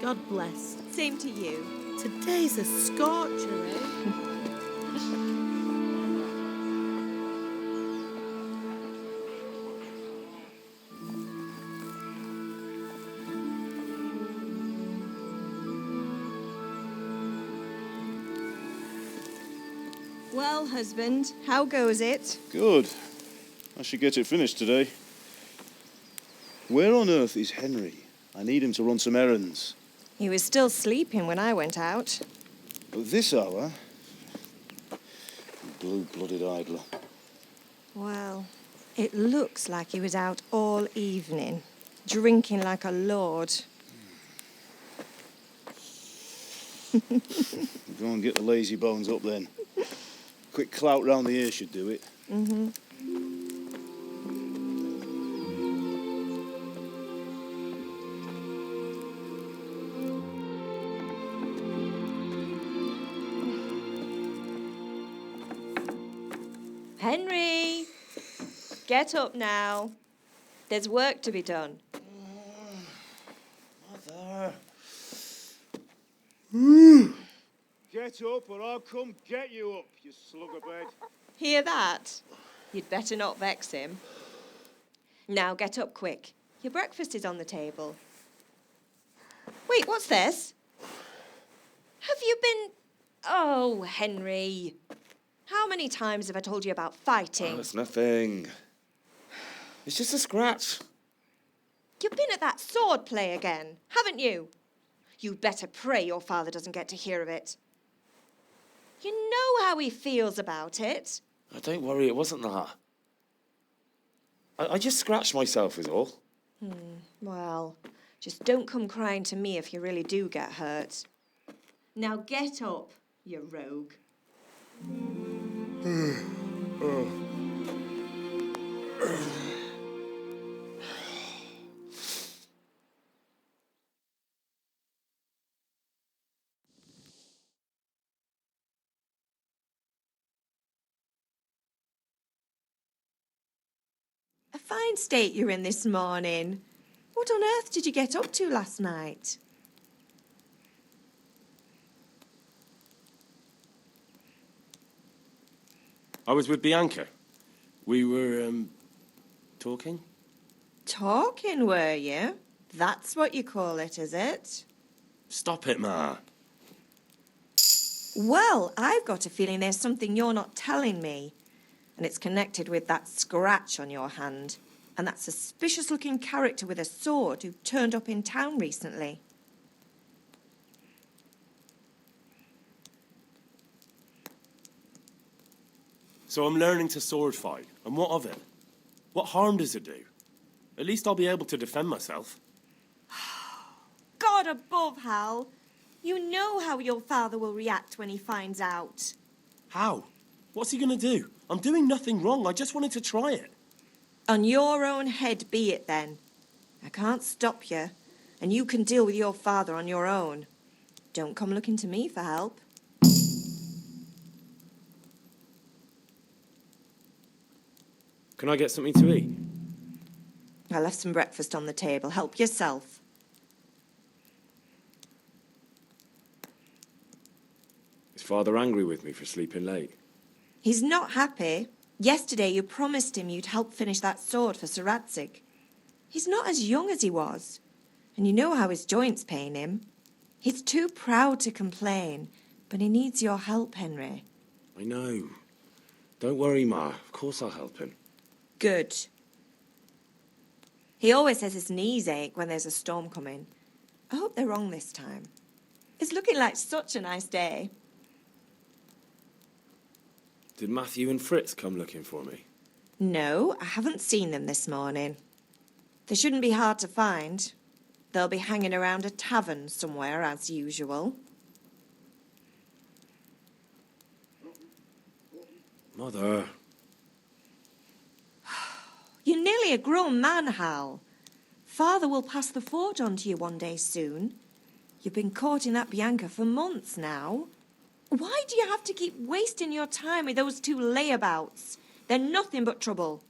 God bless. Same to you. Today's a scorcher, eh? Well, husband, how goes it? Good. I should get it finished today. Where on earth is Henry? I need him to run some errands. He was still sleeping when I went out. At this hour? Blue-blooded idler. Well, it looks like he was out all evening, drinking like a lord. Go and get the lazy bones up then. Quick clout round the ear should do it. Mm-hmm. Henry! Get up now. There's work to be done. Mother. Get up or I'll come get you up, you slug-a-bed. Hear that? You'd better not vex him. Now get up quick. Your breakfast is on the table. Wait, what's this? Have you been... Oh, Henry. How many times have I told you about fighting? Oh, it's nothing. It's just a scratch. You've been at that sword play again, haven't you? You'd better pray your father doesn't get to hear of it. You know how he feels about it. Oh, don't worry, it wasn't that. I just scratched myself is all. Well, just don't come crying to me if you really do get hurt. Now get up, you rogue. A fine state you're in this morning. What on earth did you get up to last night? I was with Bianca. We were, talking? Talking, were you? That's what you call it, is it? Stop it, Ma. Well, I've got a feeling there's something you're not telling me. And it's connected with that scratch on your hand. And that suspicious-looking character with a sword who turned up in town recently. So I'm learning to sword fight. And what of it? What harm does it do? At least I'll be able to defend myself. God above, Hal. You know how your father will react when he finds out. How? What's he gonna do? I'm doing nothing wrong. I just wanted to try it. On your own head be it, then. I can't stop you, and you can deal with your father on your own. Don't come looking to me for help. Can I get something to eat? I left some breakfast on the table. Help yourself. Is Father angry with me for sleeping late? He's not happy. Yesterday you promised him you'd help finish that sword for Sir Radzig. He's not as young as he was, and you know how his joints pain him. He's too proud to complain, but he needs your help, Henry. I know. Don't worry, Ma. Of course I'll help him. Good. He always says his knees ache when there's a storm coming. I hope they're wrong this time. It's looking like such a nice day. Did Matthew and Fritz come looking for me? No, I haven't seen them this morning. They shouldn't be hard to find. They'll be hanging around a tavern somewhere, as usual. Mother. You're nearly a grown man, Hal. Father will pass the forge on to you one day soon. You've been courting that Bianca for months now. Why do you have to keep wasting your time with those two layabouts? They're nothing but trouble.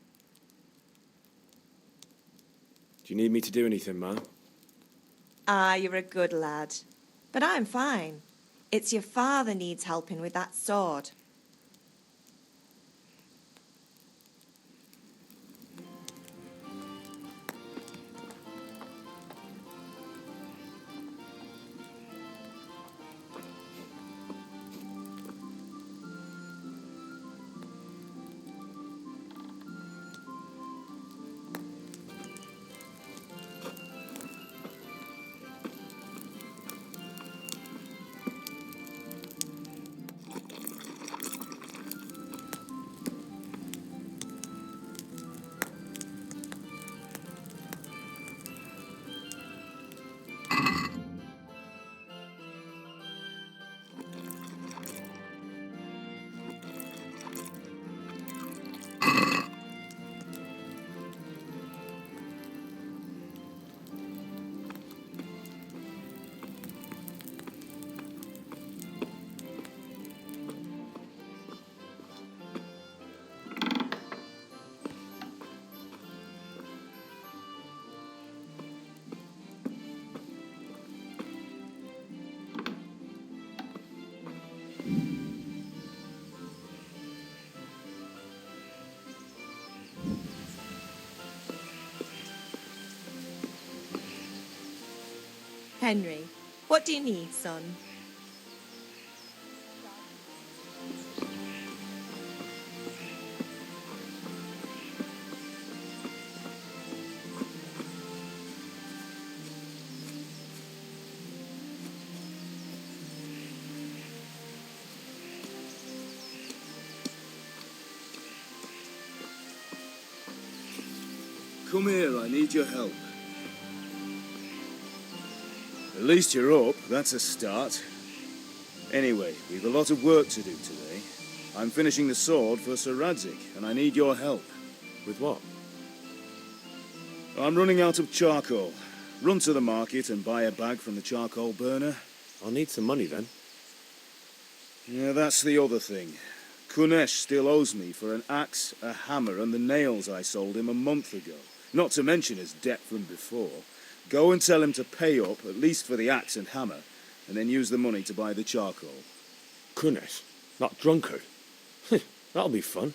Do you need me to do anything, Ma? Ah, you're a good lad. But I'm fine. It's your father needs helping with that sword. Henry, what do you need, son? Come here, I need your help. At least you're up, that's a start. Anyway, we've a lot of work to do today. I'm finishing the sword for Sir Radzig, and I need your help. With what? I'm running out of charcoal. Run to the market and buy a bag from the charcoal burner. I'll need some money then. Yeah, that's the other thing. Kunesh still owes me for an axe, a hammer, and the nails I sold him a month ago. Not to mention his debt from before. Go and tell him to pay up, at least for the axe and hammer, and then use the money to buy the charcoal. Kunesh, that drunkard. That'll be fun.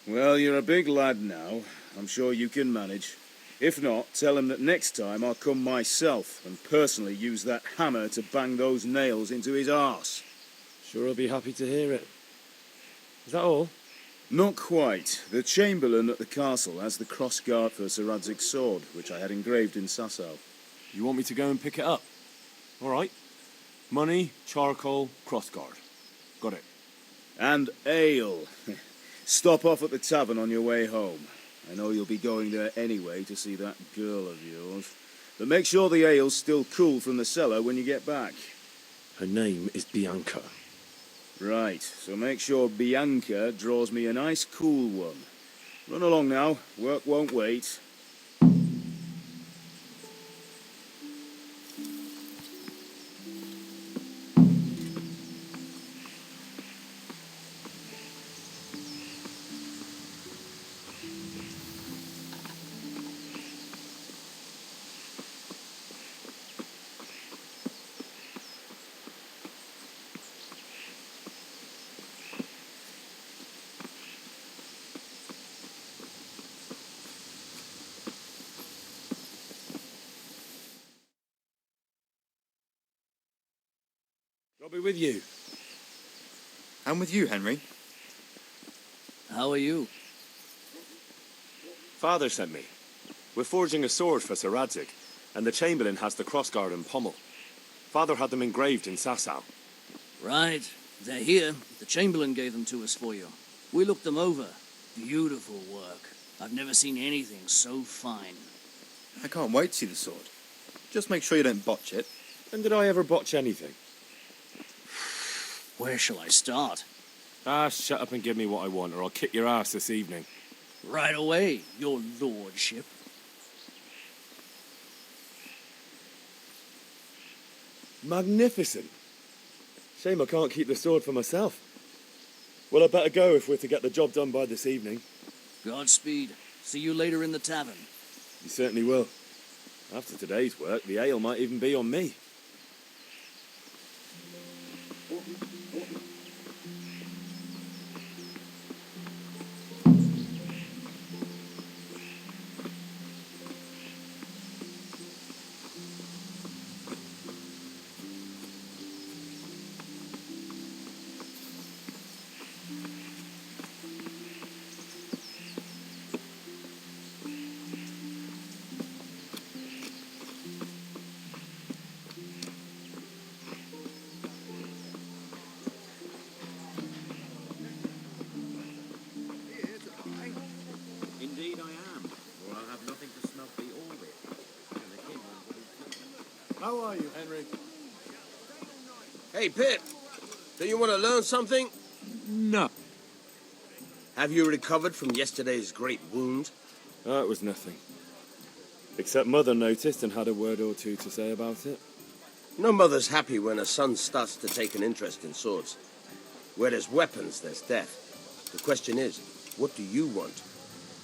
Well, you're a big lad now. I'm sure you can manage. If not, tell him that next time I'll come myself and personally use that hammer to bang those nails into his arse. Sure I'll be happy to hear it. Is that all? Not quite. The Chamberlain at the castle has the Crossguard for Sir Radzig's sword, which I had engraved in Sasau. You want me to go and pick it up? All right. Money, charcoal, Crossguard. Got it. And ale. Stop off at the tavern on your way home. I know you'll be going there anyway to see that girl of yours. But make sure the ale's still cool from the cellar when you get back. Her name is Bianca. Right, so make sure Bianca draws me a nice cool one. Run along now, work won't wait. I'll be with you. I'm with you, Henry. How are you? Father sent me. We're forging a sword for Sir Radzig, and the Chamberlain has the Crossguard and pommel. Father had them engraved in Sasau. Right. They're here. The Chamberlain gave them to us for you. We looked them over. Beautiful work. I've never seen anything so fine. I can't wait to see the sword. Just make sure you don't botch it. When did I ever botch anything? Where shall I start? Ah, shut up and give me what I want, or I'll kick your ass this evening. Right away, your lordship. Magnificent. Shame I can't keep the sword for myself. Well, I better go if we're to get the job done by this evening. Godspeed. See you later in the tavern. You certainly will. After today's work, the ale might even be on me. Indeed I am, or I'll have nothing to smelt the all with. How are you, Henry? Hey, Pip. Do you want to learn something? No. Have you recovered from yesterday's great wound? Oh, it was nothing. Except Mother noticed and had a word or two to say about it. No mother's happy when her son starts to take an interest in swords. Where there's weapons, there's death. The question is, what do you want?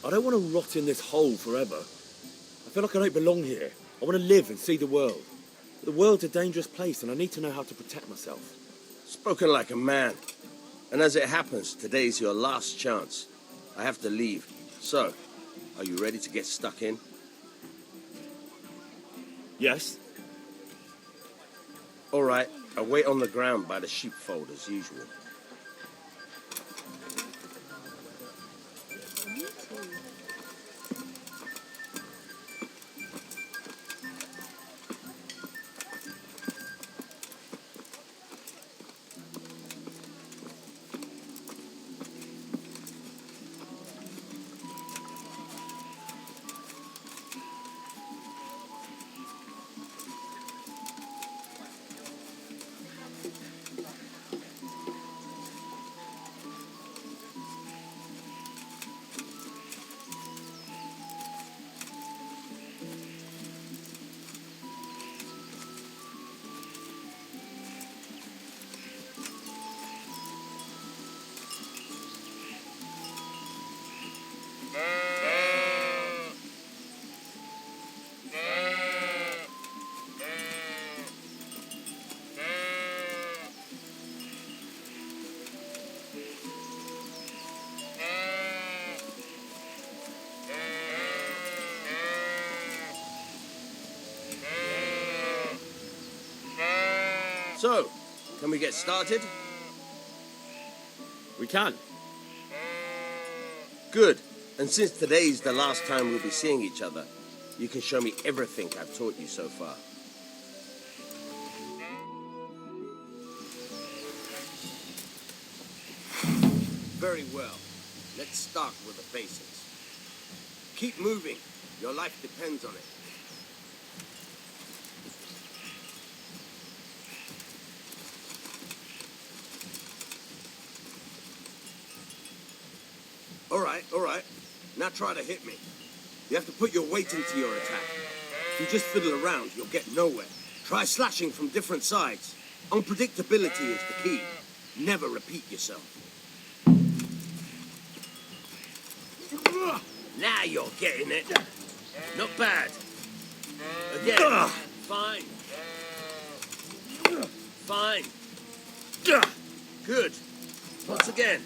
I don't want to rot in this hole forever. I feel like I don't belong here. I want to live and see the world. The world's a dangerous place and I need to know how to protect myself. Spoken like a man. And as it happens, today's your last chance. I have to leave. So, are you ready to get stuck in? Yes? All right, I'll wait on the ground by the sheepfold as usual. So, can we get started? We can. Good. And since today's the last time we'll be seeing each other, you can show me everything I've taught you so far. Very well. Let's start with the basics. Keep moving. Your life depends on it. All right. Now try to hit me. You have to put your weight into your attack. If you just fiddle around, you'll get nowhere. Try slashing from different sides. Unpredictability is the key. Never repeat yourself. Now you're getting it. Not bad. Again. Fine. Fine. Good. Once again.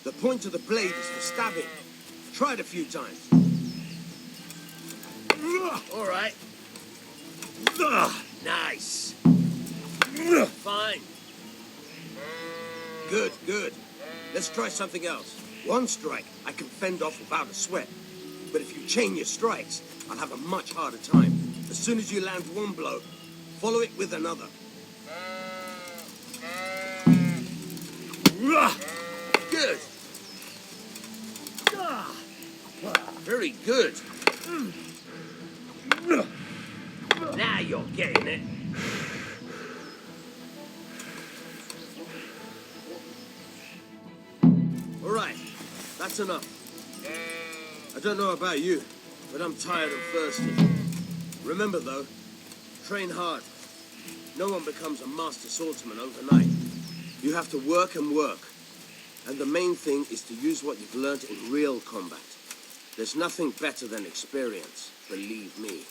The point of the blade is for stabbing. Try it a few times. All right. Nice. Fine. Good. Let's try something else. One strike, I can fend off without a sweat. But if you chain your strikes, I'll have a much harder time. As soon as you land one blow, follow it with another. Good. Very good. Now you're getting it. All right, that's enough. I don't know about you, but I'm tired and thirsty. Remember though, train hard. No one becomes a master swordsman overnight. You have to work and work. And the main thing is to use what you've learned in real combat. There's nothing better than experience, believe me.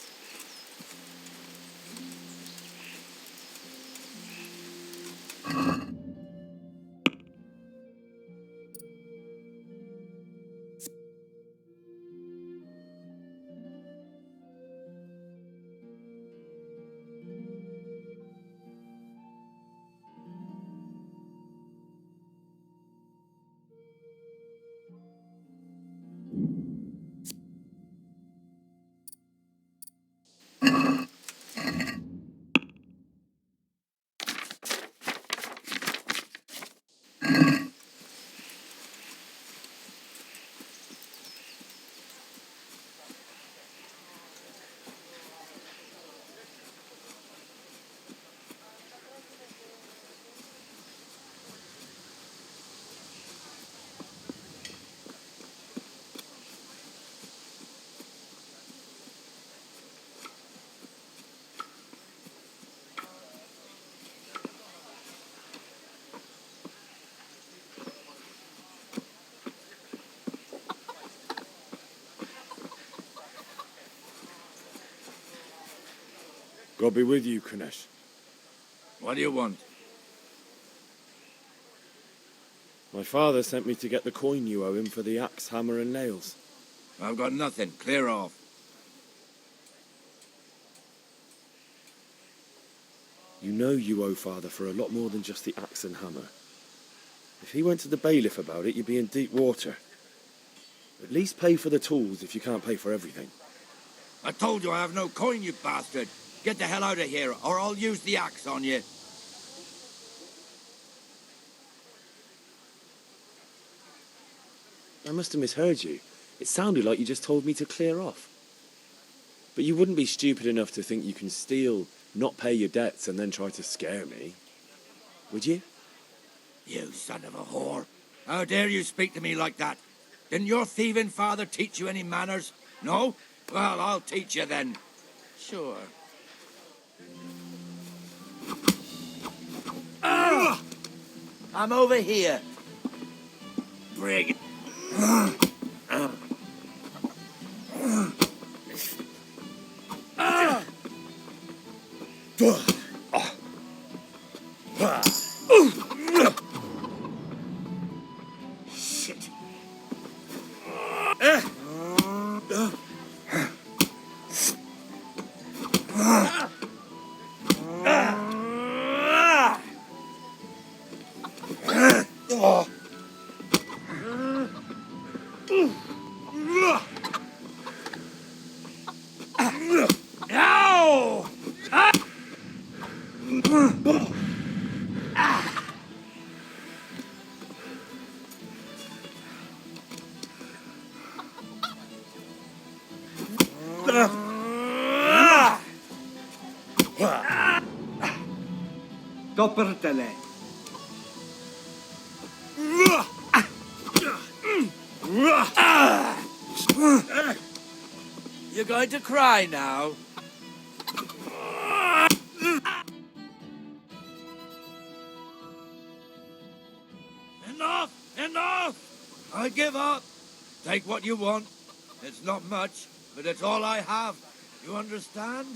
God be with you, Kunesh. What do you want? My father sent me to get the coin you owe him for the axe, hammer, and nails. I've got nothing. Clear off. You know you owe father for a lot more than just the axe and hammer. If he went to the bailiff about it, you'd be in deep water. At least pay for the tools if you can't pay for everything. I told you I have no coin, you bastard. Get the hell out of here, or I'll use the axe on you. I must have misheard you. It sounded like you just told me to clear off. But you wouldn't be stupid enough to think you can steal, not pay your debts, and then try to scare me. Would you? You son of a whore. How dare you speak to me like that? Didn't your thieving father teach you any manners? No? Well, I'll teach you then. Sure. I'm over here. Brig. Shit. Doppertele. You're going to cry now? Enough! Enough! I give up. Take what you want. It's not much, but it's all I have. You understand?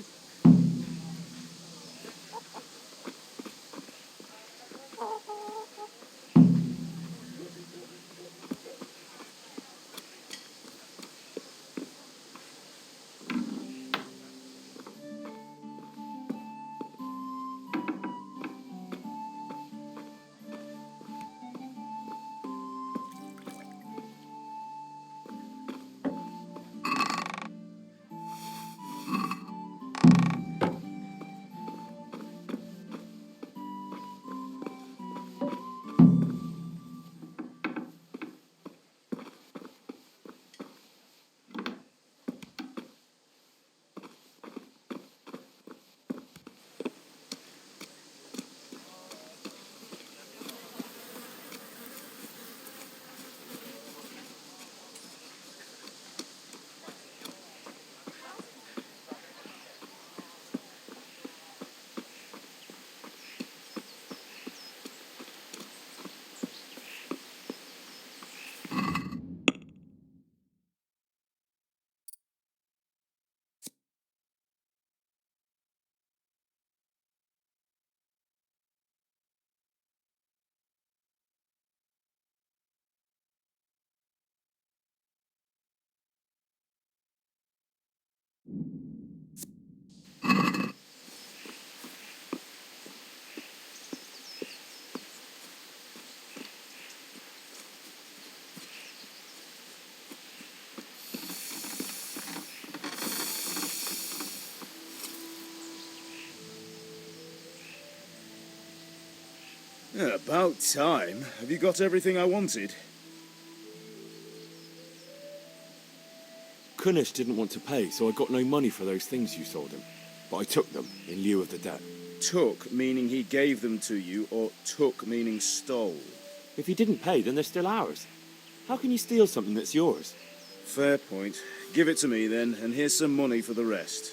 Yeah, about time. Have you got everything I wanted? Kunesh didn't want to pay, so I got no money for those things you sold him. But I took them in lieu of the debt. Took, meaning he gave them to you, or took, meaning stole? If he didn't pay, then they're still ours. How can you steal something that's yours? Fair point. Give it to me then, and here's some money for the rest.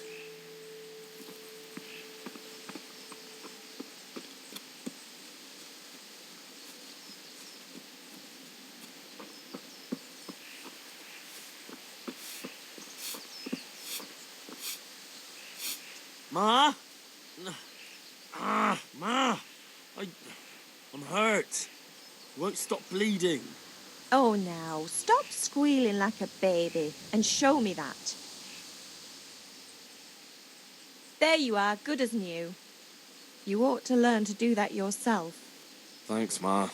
Ma? Ma! I'm hurt. I won't stop bleeding. Oh, now, stop squealing like a baby and show me that. There you are, good as new. You ought to learn to do that yourself. Thanks, Ma.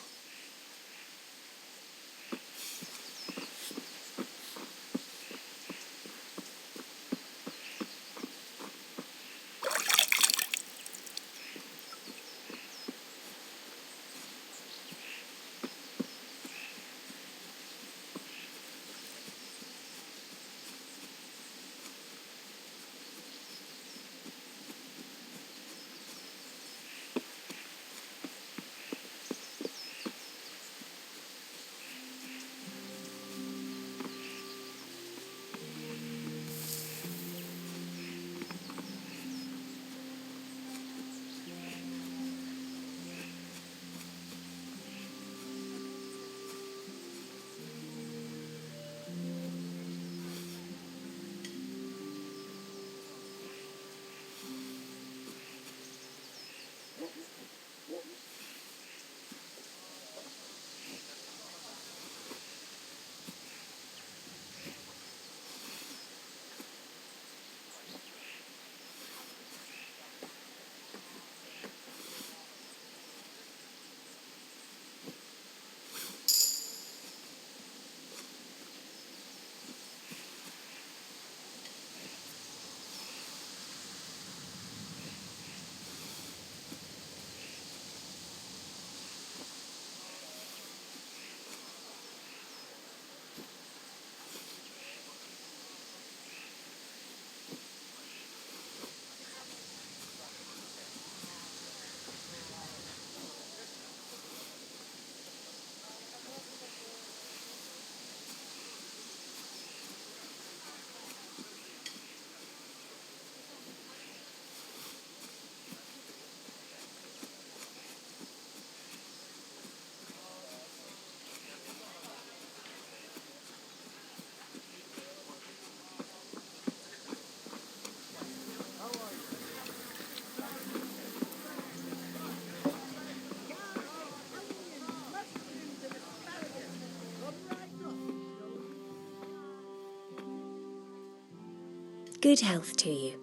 Good health to you.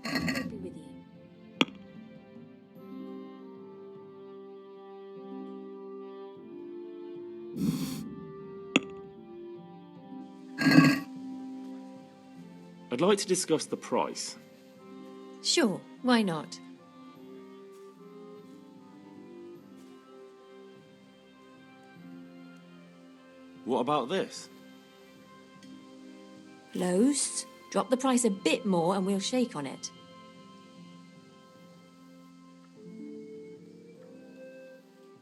God be with you. I'd like to discuss the price. Sure, why not? What about this? Close. Drop the price a bit more and we'll shake on it.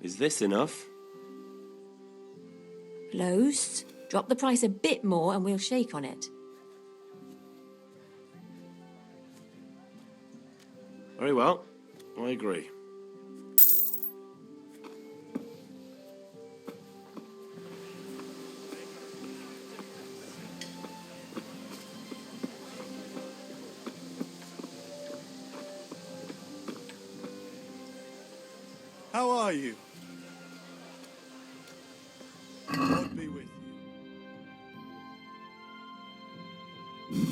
Is this enough? Close. Drop the price a bit more and we'll shake on it. Very well. I agree. How are you? God be with you.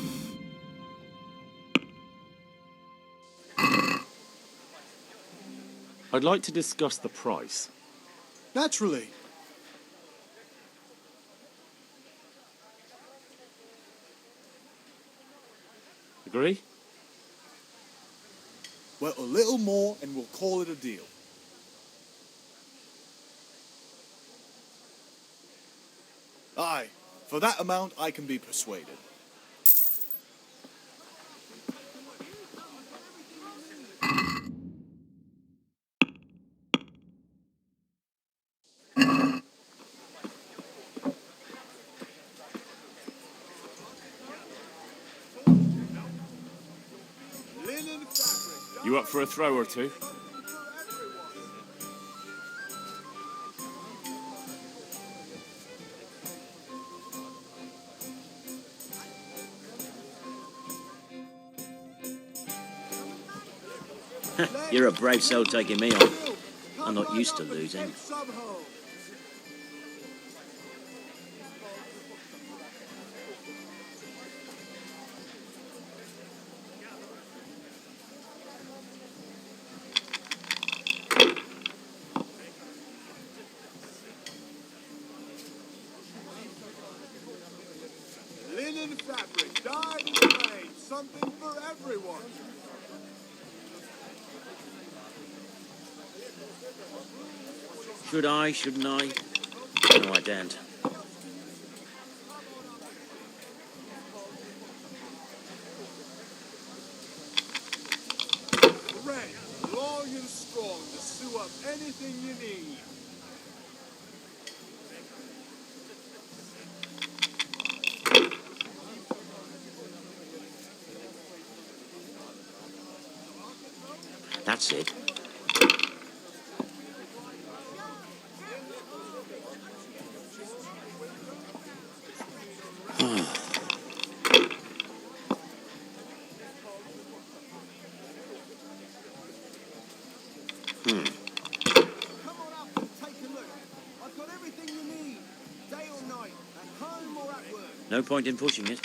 I'd like to discuss the price. Naturally. Agree? Well, a little more and we'll call it a deal. Aye, for that amount I can be persuaded. You up for a throw or two? You're a brave soul taking me on. I'm not used to losing. Linen fabric, dyed and made, something for everyone. Should I, shouldn't I? No, I daren't. Red, long and strong to sew up anything you need. That's it. No point in pushing it.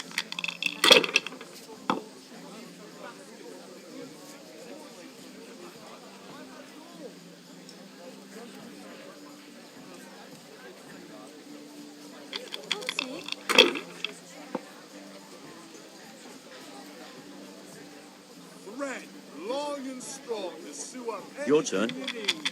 Red, long and strong to sew up anything Your turn. you need.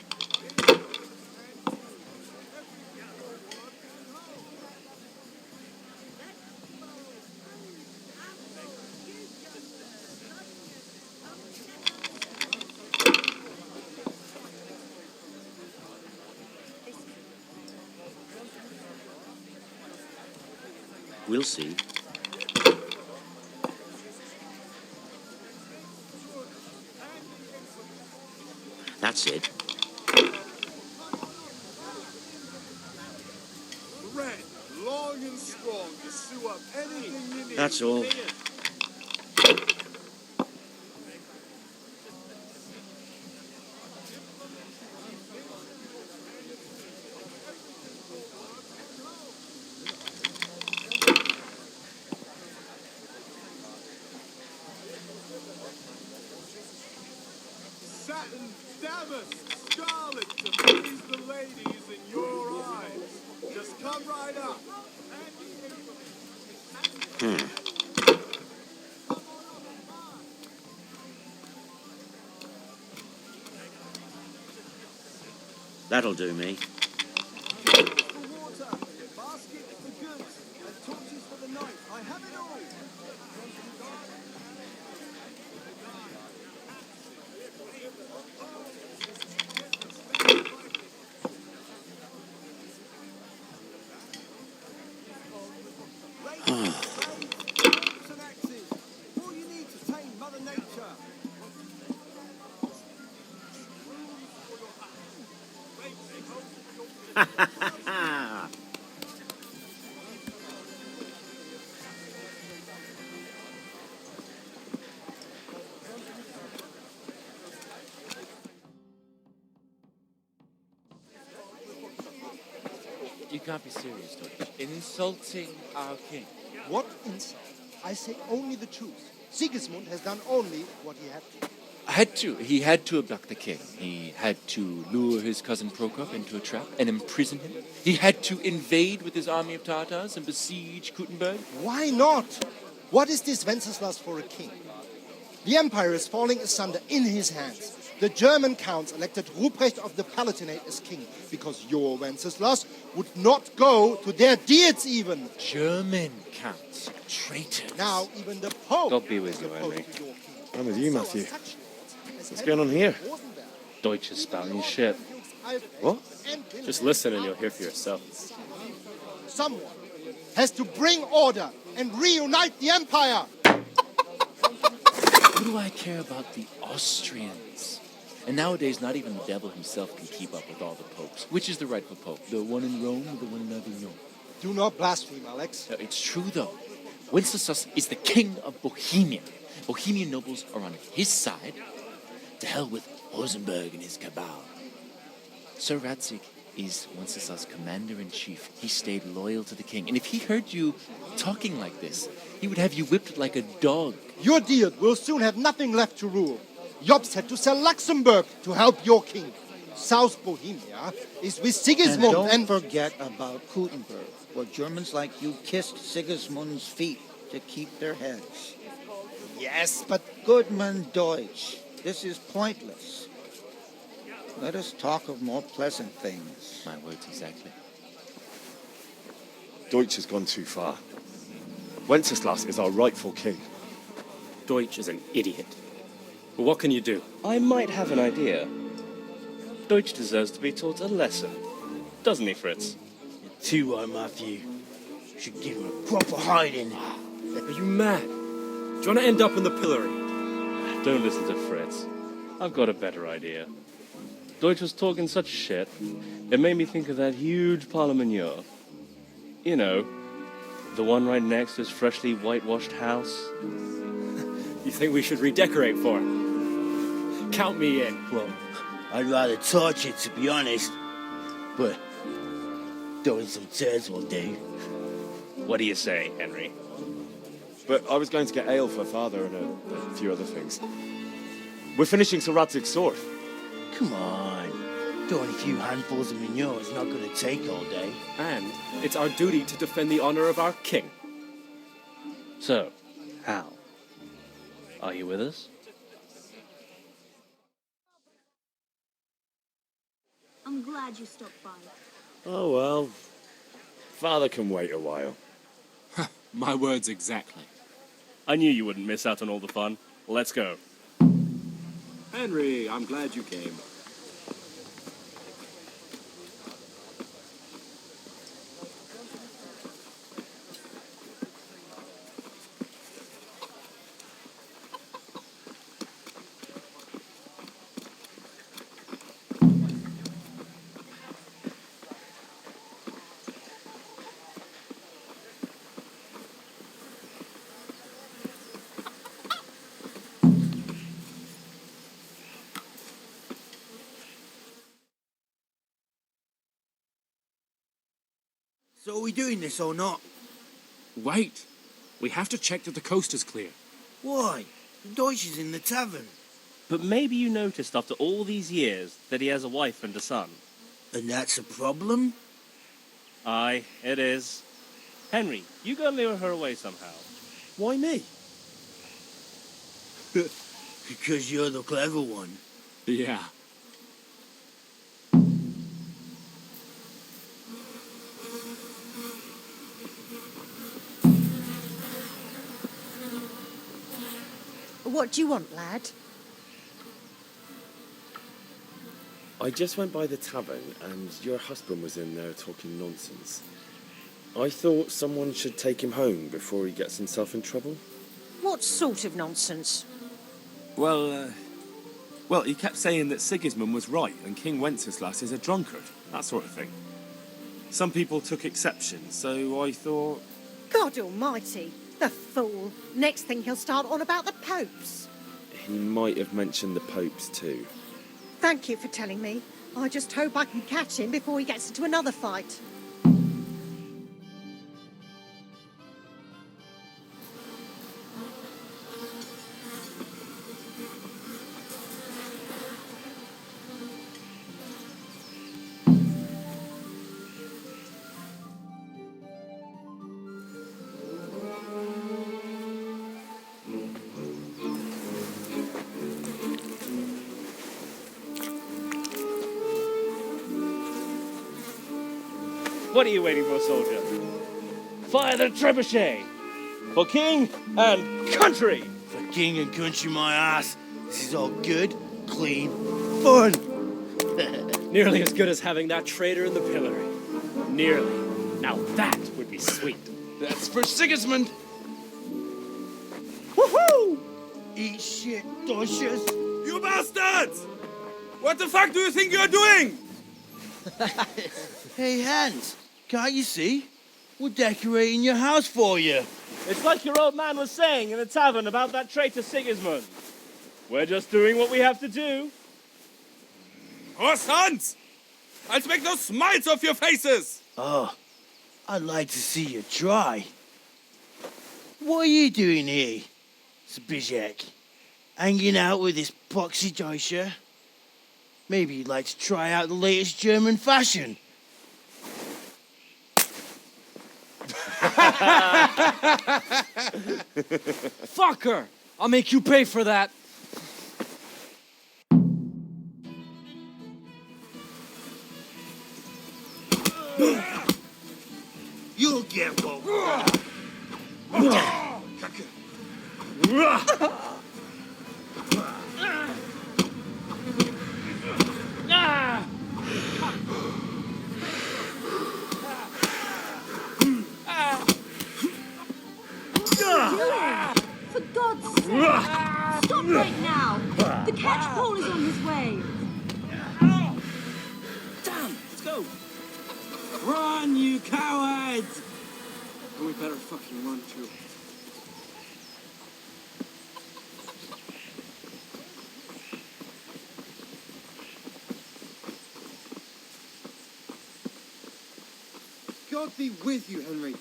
We'll see. That's it. Red, long and strong to sew up anything you need. That's all. Satin, damask, scarlet to please the ladies in your eyes. Just come right up. That'll do me. You can't be serious, Deutsche. Insulting our king. What insult? I say only the truth. Sigusmund has done only what he had to. He had to abduct the king. He had to lure his cousin Prokop into a trap and imprison him. He had to invade with his army of Tartars and besiege Kutenberg. Why not? What is this Wenceslas for a king? The empire is falling asunder in his hands. The German counts elected Ruprecht of the Palatinate as king because your Wenceslas would not go to their deeds even. German counts, traitors. Now even the Pope. God be with is you, opposed Henry. to your king. I'm with you, So Matthew. are such lords as What's going on here? Deutsche is spouting shit. What? Just listen and you'll hear for yourself. Someone has to bring order and reunite the empire. What do I care about the Austrians? And nowadays, not even the devil himself can keep up with all the popes. Which is the rightful pope? The one in Rome or the one in Avignon? Do not blaspheme, Alex. No, it's true, though. Wenceslas is the king of Bohemia. Bohemian nobles are on his side. To hell with Rosenberg and his cabal. Sir Radzig is Wenceslas' commander-in-chief. He stayed loyal to the king. And if he heard you talking like this, he would have you whipped like a dog. Your Diet will soon have nothing left to rule. Jobst had to sell Luxembourg to help your king. South Bohemia is with Sigismund And don't forget about Gutenberg, where Germans like you kissed Sigismund's feet to keep their heads. Yes, but Goodman Deutsch, this is pointless. Let us talk of more pleasant things. My words exactly. Deutsch has gone too far. Wenceslas is our rightful king. Deutsch is an idiot. But what can you do? I might have an idea. Deutsch deserves to be taught a lesson. Doesn't he, Fritz? Too right, Matthew. Should give him a proper hiding. Are you mad? Do you want to end up in the pillory? Don't listen to Fritz. I've got a better idea. Deutsch was talking such shit, it made me think of that huge parliament. You know, the one right next to his freshly whitewashed house. You think we should redecorate for him? Count me in. Well, I'd rather torch it, to be honest. But throwing some tears will do. What do you say, Henry? But I was going to get ale for father and a few other things. We're finishing Sir Radzig's sword. Come on. Throwing a few handfuls of manure is not going to take all day. And it's our duty to defend the honor of our king. So, Hal, are you with us? I'm glad you stopped by. Oh, well. Father can wait a while. My words exactly. I knew you wouldn't miss out on all the fun. Let's go. Henry, I'm glad you came. So are we doing this or not? Wait. We have to check that the coast is clear. Why? Deutsch is in the tavern. But maybe you noticed after all these years that he has a wife and a son. And that's a problem? Aye, it is. Henry, you go and lure her away somehow. Why me? Because you're the clever one. Yeah. What do you want, lad? I just went by the tavern and your husband was in there talking nonsense. I thought someone should take him home before he gets himself in trouble. What sort of nonsense? Well, he kept saying that Sigismund was right and King Wenceslas is a drunkard, that sort of thing. Some people took exception, so I thought... God almighty, the fool. Next thing he'll start on about the popes. He might have mentioned the popes too. Thank you for telling me. I just hope I can catch him before he gets into another fight. What are you waiting for, soldier? Fire the trebuchet! For king and country! For king and country, my ass. This is all good, clean, fun. Nearly as good as having that traitor in the pillory. Nearly. Now that would be sweet. That's for Sigusmund. Woohoo! Eat shit, Deutsches. You bastards! What the fuck do you think you're doing? Hey, Hans, can't you see? We're decorating your house for you. It's like your old man was saying in the tavern about that traitor Sigusmund. We're just doing what we have to do. Oh, sons! I'll make those smiles off your faces! Oh, I'd like to see you try. What are you doing here, Zbyszek? Hanging out with this poxy Deutsche? Maybe you'd like to try out the latest German fashion. Fucker! I'll make you pay for that. You'll get one. For God's sake! Stop right now! The catch pole is on his way! Damn! Let's go! Run, you cowards! And we better fucking run too. God be with you, Henry.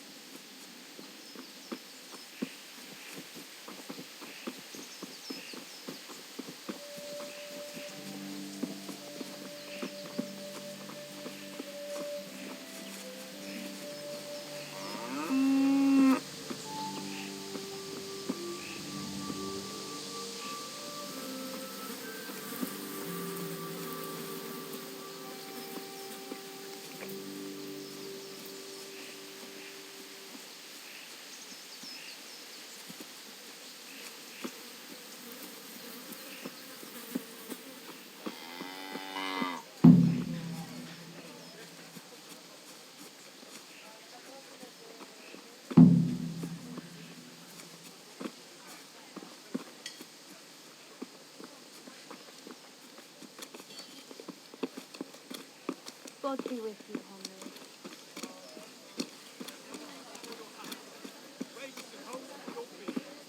God be with you, Henry.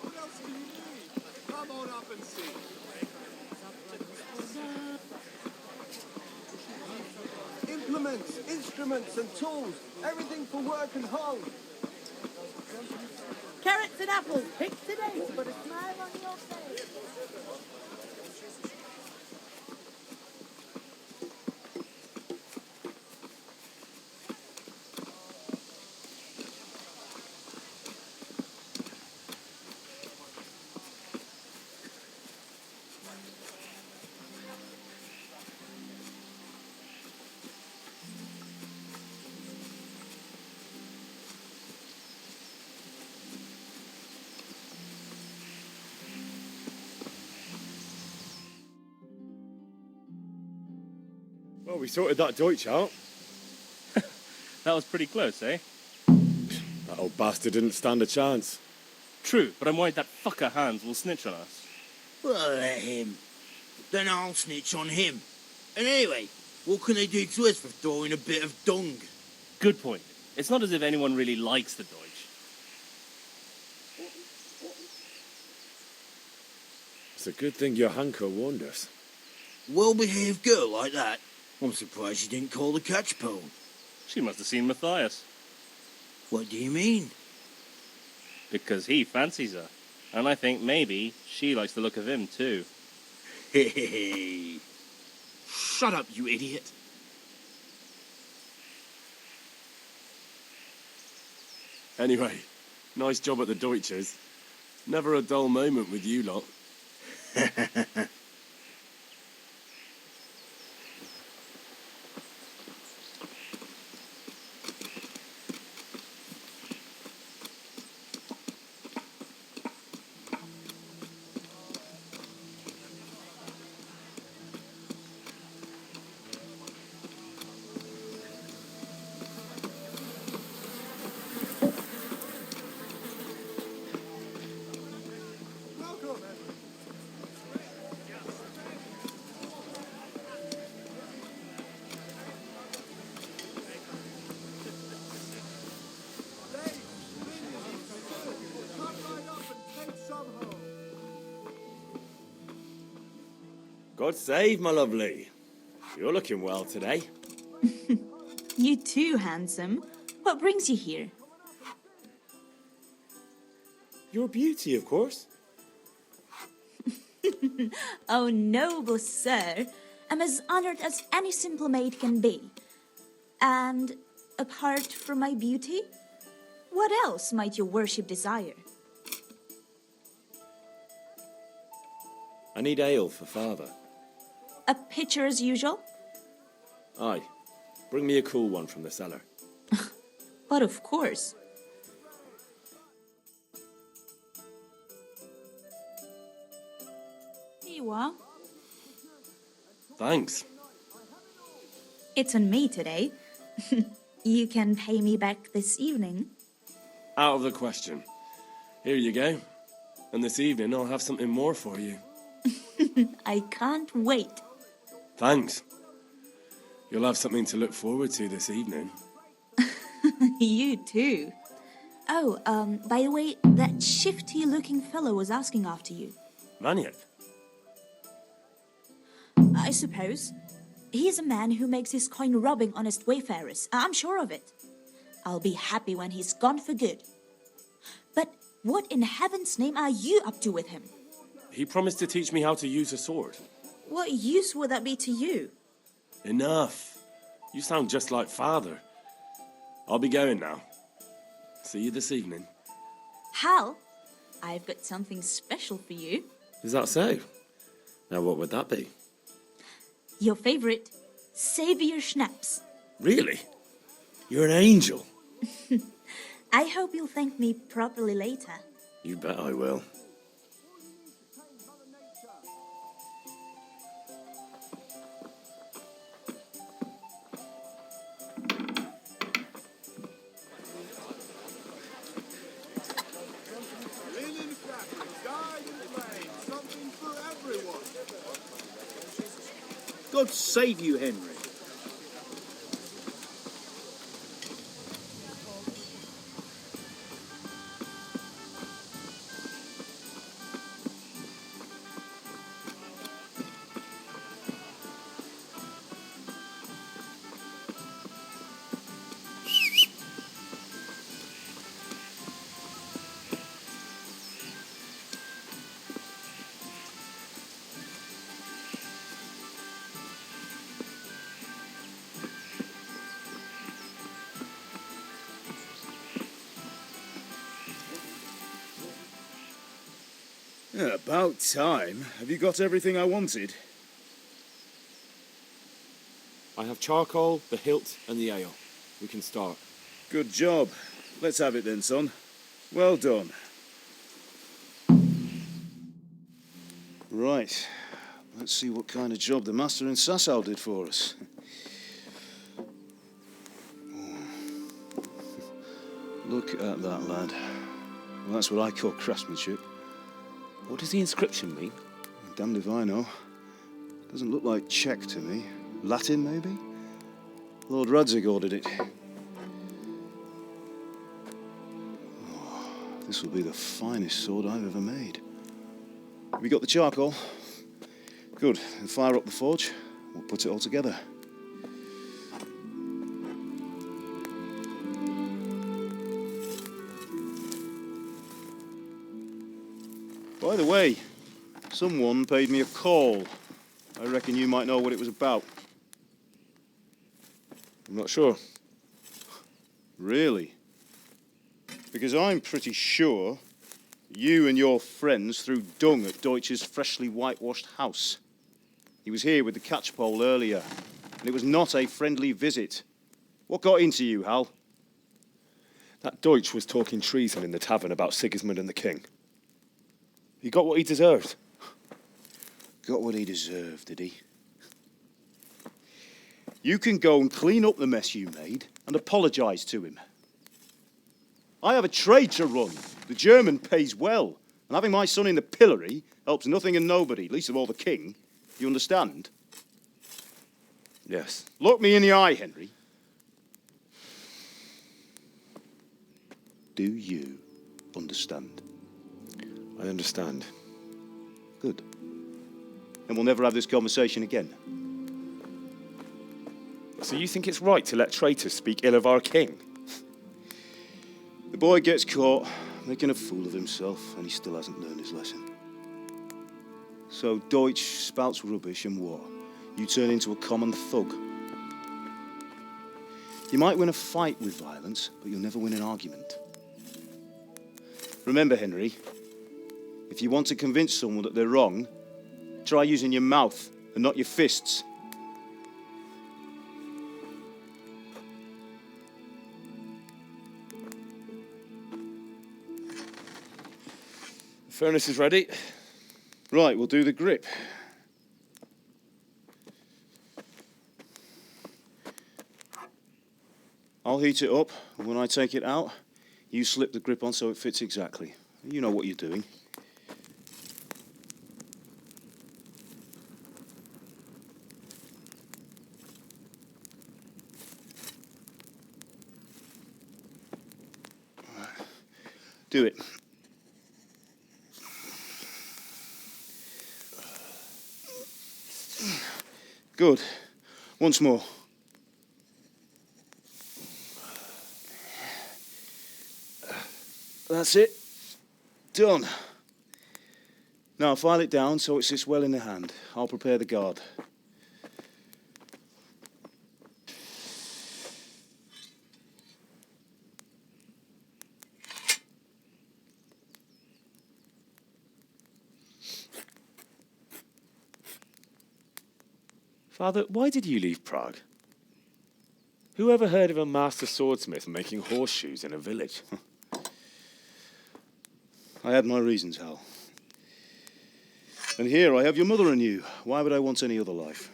What else do you need? Come on up and see. Implements, instruments and tools. Everything for work and home. Carrots and apples, pick today, put a smile on your face. Well, we sorted that Deutsch out. That was pretty close, eh? That old bastard didn't stand a chance. True, but I'm worried that fucker Hans will snitch on us. Well, let him. Then I'll snitch on him. And anyway, what can they do to us for throwing a bit of dung? Good point. It's not as if anyone really likes the Deutsch. It's a good thing your Hanko warned us. Well-behaved girl like that. I'm surprised she didn't call the catch pole. She must have seen Matthias. What do you mean? Because he fancies her. And I think maybe she likes the look of him too. Hey. Shut up, you idiot. Anyway, nice job at the Deutsches. Never a dull moment with you lot. God save, my lovely. You're looking well today. You too, handsome. What brings you here? Your beauty, of course. Oh, noble sir. I'm as honored as any simple maid can be. And apart from my beauty, what else might your worship desire? I need ale for father. A pitcher as usual? Aye. Bring me a cool one from the cellar. But of course. Here you are. Thanks. It's on me today. You can pay me back this evening. Out of the question. Here you go. And this evening I'll have something more for you. I can't wait. Thanks. You'll have something to look forward to this evening. You too. Oh, by the way, that shifty-looking fellow was asking after you. Maniac? I suppose. He's a man who makes his coin robbing honest wayfarers. I'm sure of it. I'll be happy when he's gone for good. But what in heaven's name are you up to with him? He promised to teach me how to use a sword. What use would that be to you? Enough. You sound just like father. I'll be going now. See you this evening. Hal, I've got something special for you. Is that so? Now what would that be? Your favorite, Savior Schnapps. Really? You're an angel. I hope you'll thank me properly later. You bet I will. Linen fabric, dyed and plain, something for everyone. God save you, Henry. Yeah, about time. Have you got everything I wanted? I have charcoal, the hilt, and the ale. We can start. Good job. Let's have it then, son. Well done. Right. Let's see what kind of job the master in Sasau did for us. Look at that, lad. Well, that's what I call craftsmanship. What does the inscription mean? Damned if I know. Doesn't look like Czech to me. Latin, maybe? Lord Radzig ordered it. Oh, this will be the finest sword I've ever made. Have you got the charcoal? Good. Then fire up the forge. We'll put it all together. By the way, someone paid me a call. I reckon you might know what it was about. I'm not sure. Really? Because I'm pretty sure you and your friends threw dung at Deutsche's freshly whitewashed house. He was here with the catchpole earlier, and it was not a friendly visit. What got into you, Hal? That Deutsch was talking treason in the tavern about Sigusmund and the king. He got what he deserved. Got what he deserved, did he? You can go and clean up the mess you made and apologise to him. I have a trade to run. The German pays well, and having my son in the pillory helps nothing and nobody, least of all the king. You understand? Yes. Look me in the eye, Henry. Do you understand? I understand. Good. and we'll never have this conversation again. So you think it's right to let traitors speak ill of our king? The boy gets caught making a fool of himself, and he still hasn't learned his lesson. So Deutsche spouts rubbish, and what? You turn into a common thug. You might win a fight with violence, but you'll never win an argument. Remember, Henry, if you want to convince someone that they're wrong, try using your mouth and not your fists. The furnace is ready. Right, we'll do the grip. I'll heat it up, and when I take it out, you slip the grip on so it fits exactly. You know what you're doing. Do it. Good. Once more. That's it. Done. Now file it down so it sits well in the hand. I'll prepare the guard. Father, why did you leave Prague? Who ever heard of a master swordsmith making horseshoes in a village? I had my reasons, Hal. And here I have your mother and you. Why would I want any other life?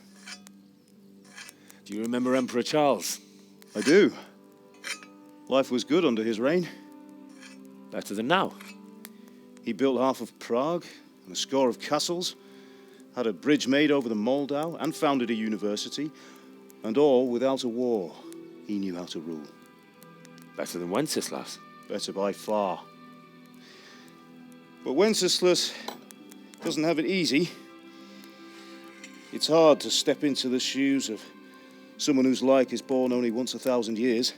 Do you remember Emperor Charles? I do. Life was good under his reign. Better than now. He built half of Prague and a score of castles, had a bridge made over the Moldau, and founded a university, and all without a war. He knew how to rule. Better than Wenceslas. Better by far. But Wenceslas doesn't have it easy. It's hard to step into the shoes of someone whose like is born only once 1,000 years.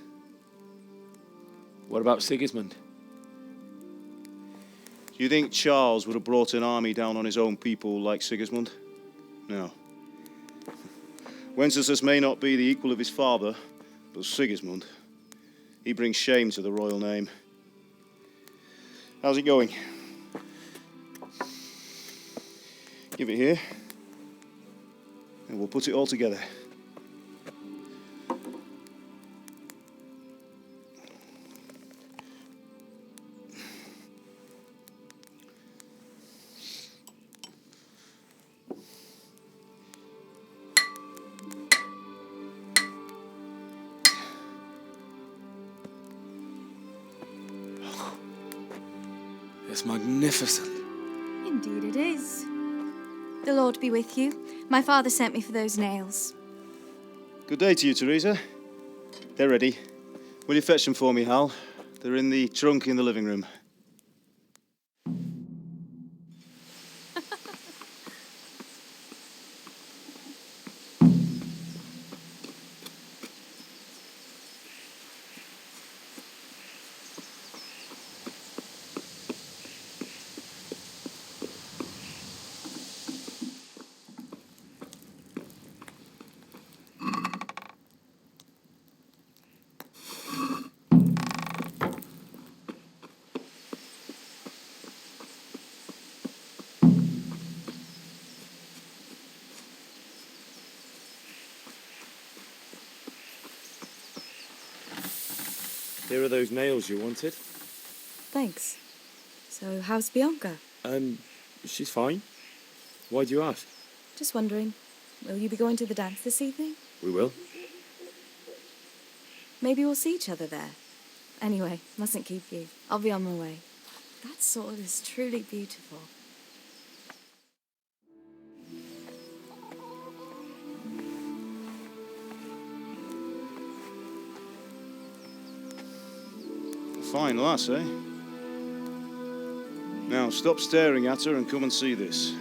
What about Sigismund? Do you think Charles would have brought an army down on his own people like Sigusmund? No. Wenceslas may not be the equal of his father, but Sigismund, he brings shame to the royal name. How's it going? Give it here, and we'll put it all together. It's magnificent. Indeed it is. The Lord be with you. My father sent me for those nails. Good day to you, Theresa. They're ready. Will you fetch them for me, Hal? They're in the trunk in the living room. Here are those nails you wanted. Thanks. So, how's Bianca? She's fine. Why do you ask? Just wondering, will you be going to the dance this evening? We will. Maybe we'll see each other there. Anyway, mustn't keep you. I'll be on my way. That sword is truly beautiful. Fine lass, eh? Now, stop staring at her and come and see this.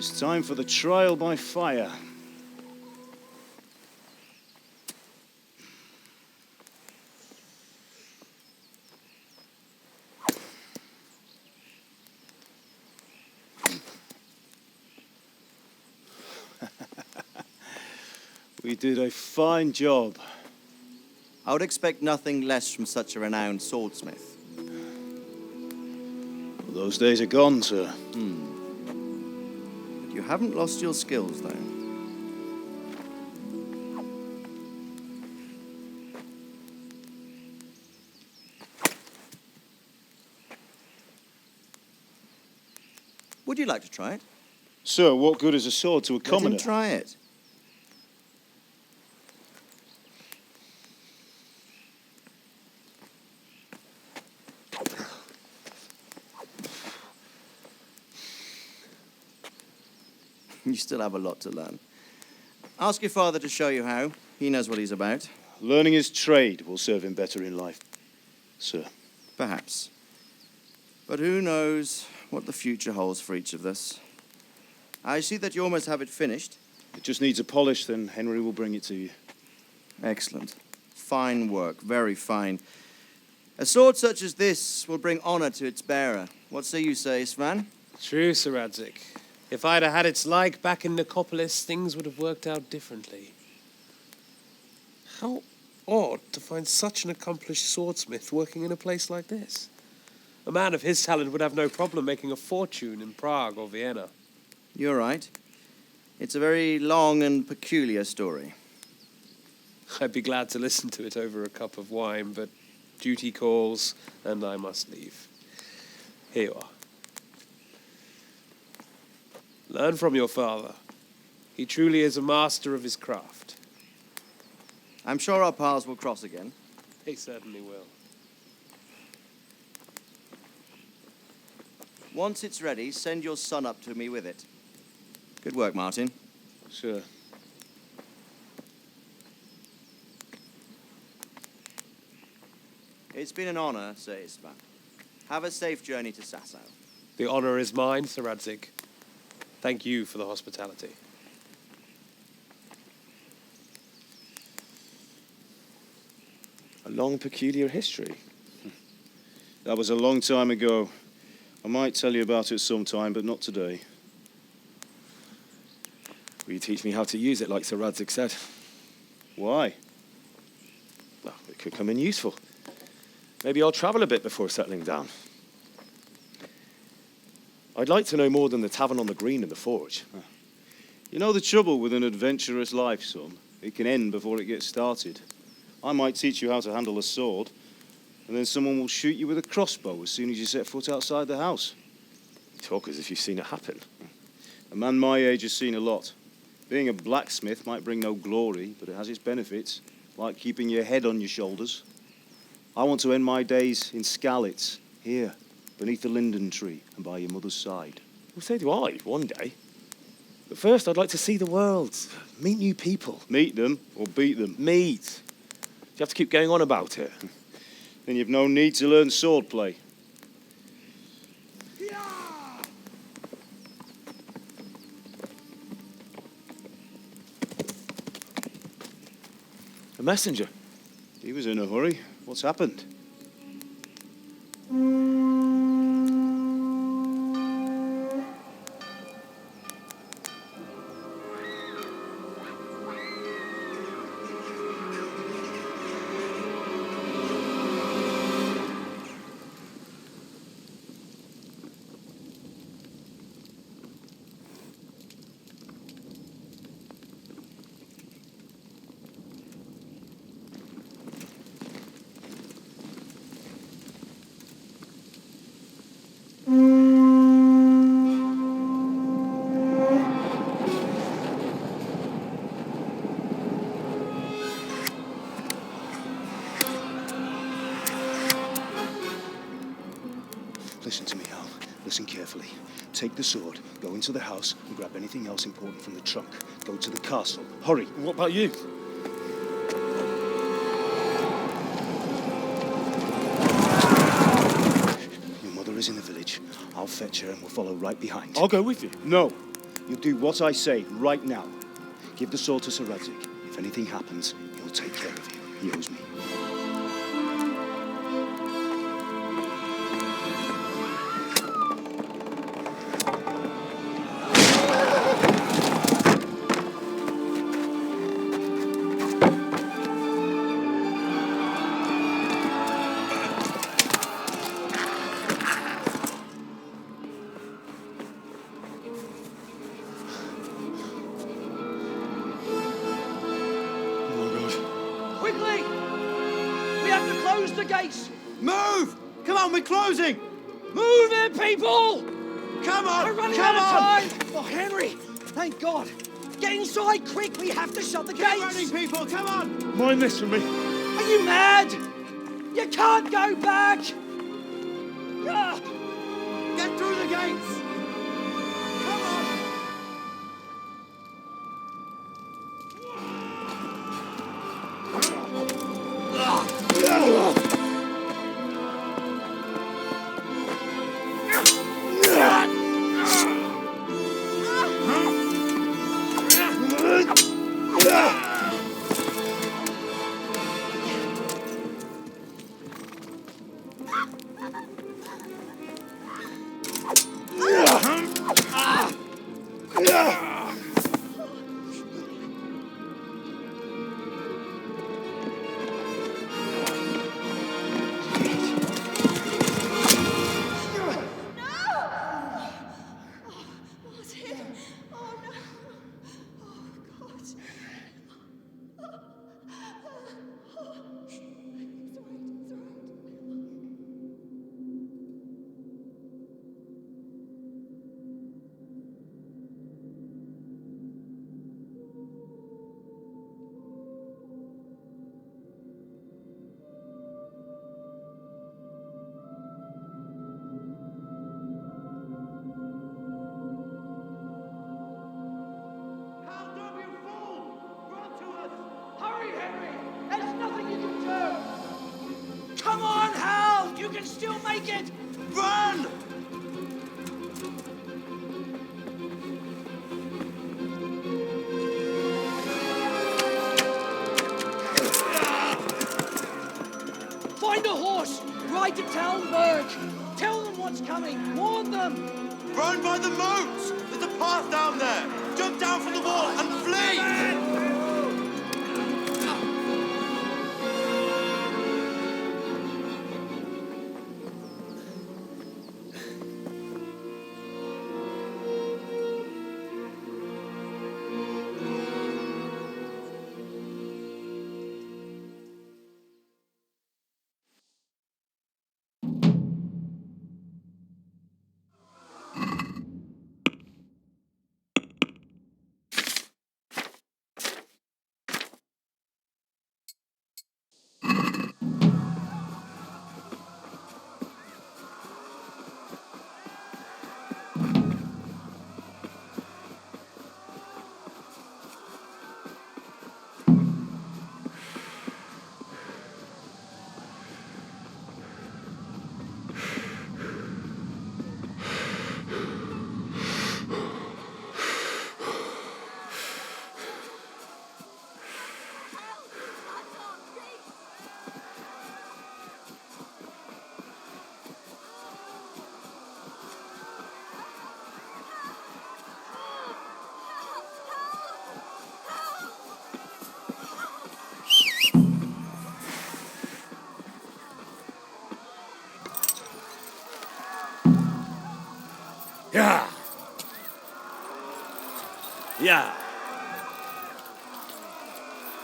It's time for the trial by fire. We did a fine job. I would expect nothing less from such a renowned swordsmith. Those days are gone, sir. But you haven't lost your skills, though. Would you like to try it? Sir, what good is a sword to a Let commoner? him try it. You still have a lot to learn. Ask your father to show you how. He knows what he's about. Learning his trade will serve him better in life, sir. Perhaps. But who knows what the future holds for each of us. I see that you almost have it finished. It just needs a polish, then Henry will bring it to you. Excellent. Fine work, very fine. A sword such as this will bring honor to its bearer. What say you, Svan? True, Sir Radzig. If I'd have had its like back in Nicopolis, things would have worked out differently. How odd to find such an accomplished swordsmith working in a place like this. A man of his talent would have no problem making a fortune in Prague or Vienna. You're right. It's a very long and peculiar story. I'd be glad to listen to it over a cup of wine, but duty calls, and I must leave. Here you are. Learn from your father. He truly is a master of his craft. I'm sure our paths will cross again. They certainly will. Once it's ready, send your son up to me with it. Good work, Martin. Sure. It's been an honor, Sir Isvan. Have a safe journey to Sasau. The honor is mine, Sir Radzig. Thank you for the hospitality. A long, peculiar history. That was a long time ago. I might tell you about it sometime, but not today. Will you teach me how to use it, like Sir Radzig said? Why? Well, it could come in useful. Maybe I'll travel a bit before settling down. I'd like to know more than the tavern on the green and the forge. You know the trouble with an adventurous life, son? It can end before it gets started. I might teach you how to handle a sword, and then someone will shoot you with a crossbow as soon as you set foot outside the house. You talk as if you've seen it happen. A man my age has seen a lot. Being a blacksmith might bring no glory, but it has its benefits, like keeping your head on your shoulders. I want to end my days in Skalitz, here, beneath the linden tree and by your mother's side. Well, so do I, one day. But first, I'd like to see the world, meet new people. Meet them or beat them? Meet. Do you have to keep going on about it? Then you've no need to learn swordplay. A messenger. He was in a hurry. What's happened? Listen to me, Al. Listen carefully. Take the sword, go into the house, and grab anything else important from the trunk. Go to the castle. Hurry. What about you? Your mother is in the village. I'll fetch her and we'll follow right behind. I'll go with you. No. You'll do what I say right now. Give the sword to Sir Radzig. If anything happens, he'll take care of you. He owes me. Quickly! We have to close the gates! Move! Come on, we're closing! Move it, people! Come on! We're running Come out of on! time! Oh, Henry! Thank God! Get inside, quick! We have to shut the gates! Running, people! Come on! Mind this for me. Are you mad? You can't go back! Ah! Get through the gates! Come on! Hurry, Henry! There's nothing you can do! Come on, Hal! You can still make it! Run! Find a horse! Ride to Talmburg! Tell them what's coming! Warn them! Run by the moat! There's a path down there! Jump down from the wall and flee! Yeah. Yeah.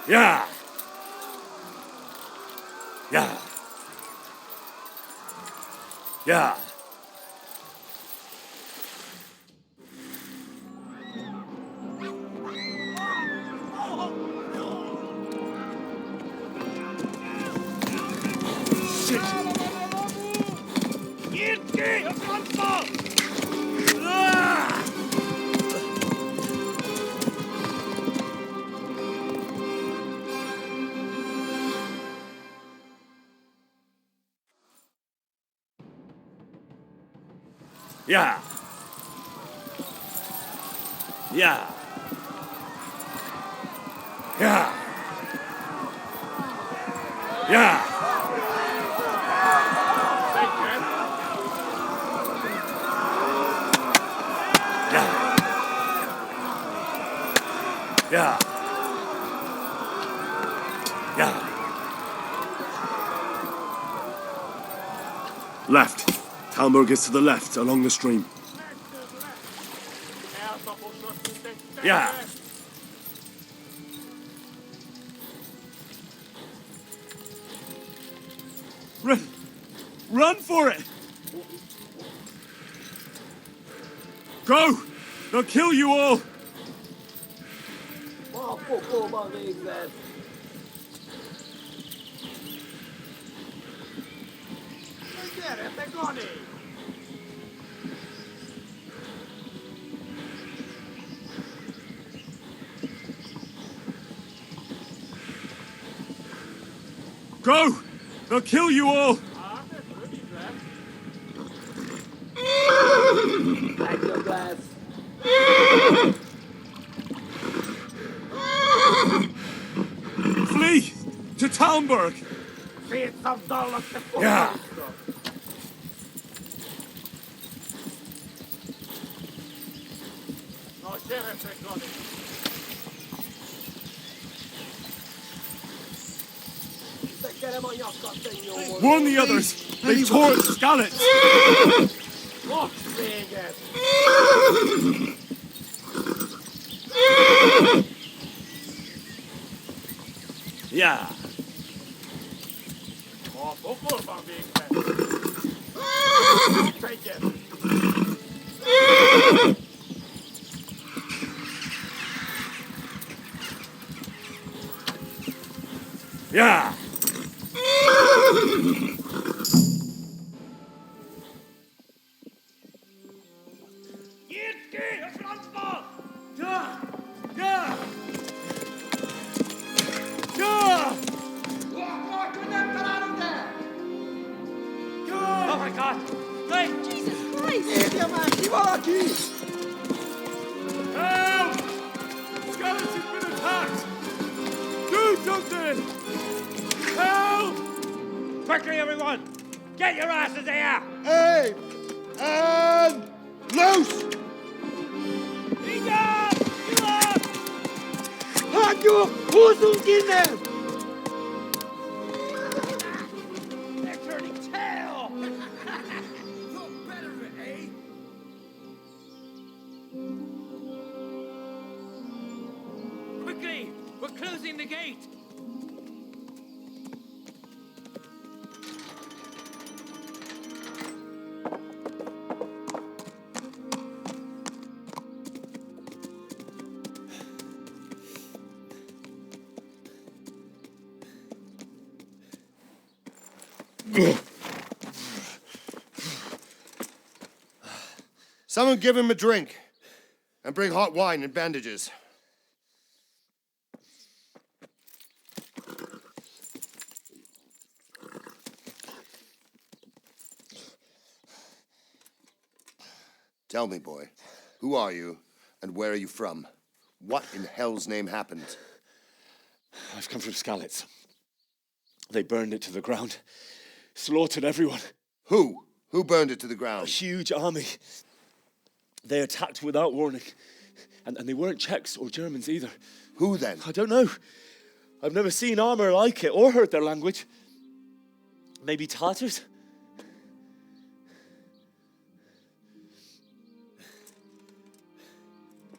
Yeah. Yeah. Yeah. Yeah. Yeah. Yeah. Yeah. Yeah. Yeah. Left. Talmburg is to the left, along the stream. Yeah. Run! Run for it! Go! They'll kill you all! Go! They'll kill you all! Flee! To Talmberg! Yeah. Warn the others! They tore at Skalitz! Yeah. Yeah. Oh my God! Hey! Jesus Christ! Help! Skalitz has been attacked! Do something! Help! Quickly, everyone! Get your asses here! Hey! And loose! Halt your Hosen in them! They're turning tail! Look better, eh? Quickly! We're closing the gate! Someone give him a drink. And bring hot wine and bandages. Tell me, boy, who are you and where are you from? What in hell's name happened? I've come from Skalitz. They burned it to the ground. Slaughtered everyone. Who? Who burned it to the ground? A huge army. They attacked without warning. And they weren't Czechs or Germans either. Who then? I don't know. I've never seen armor like it or heard their language. Maybe Tatars?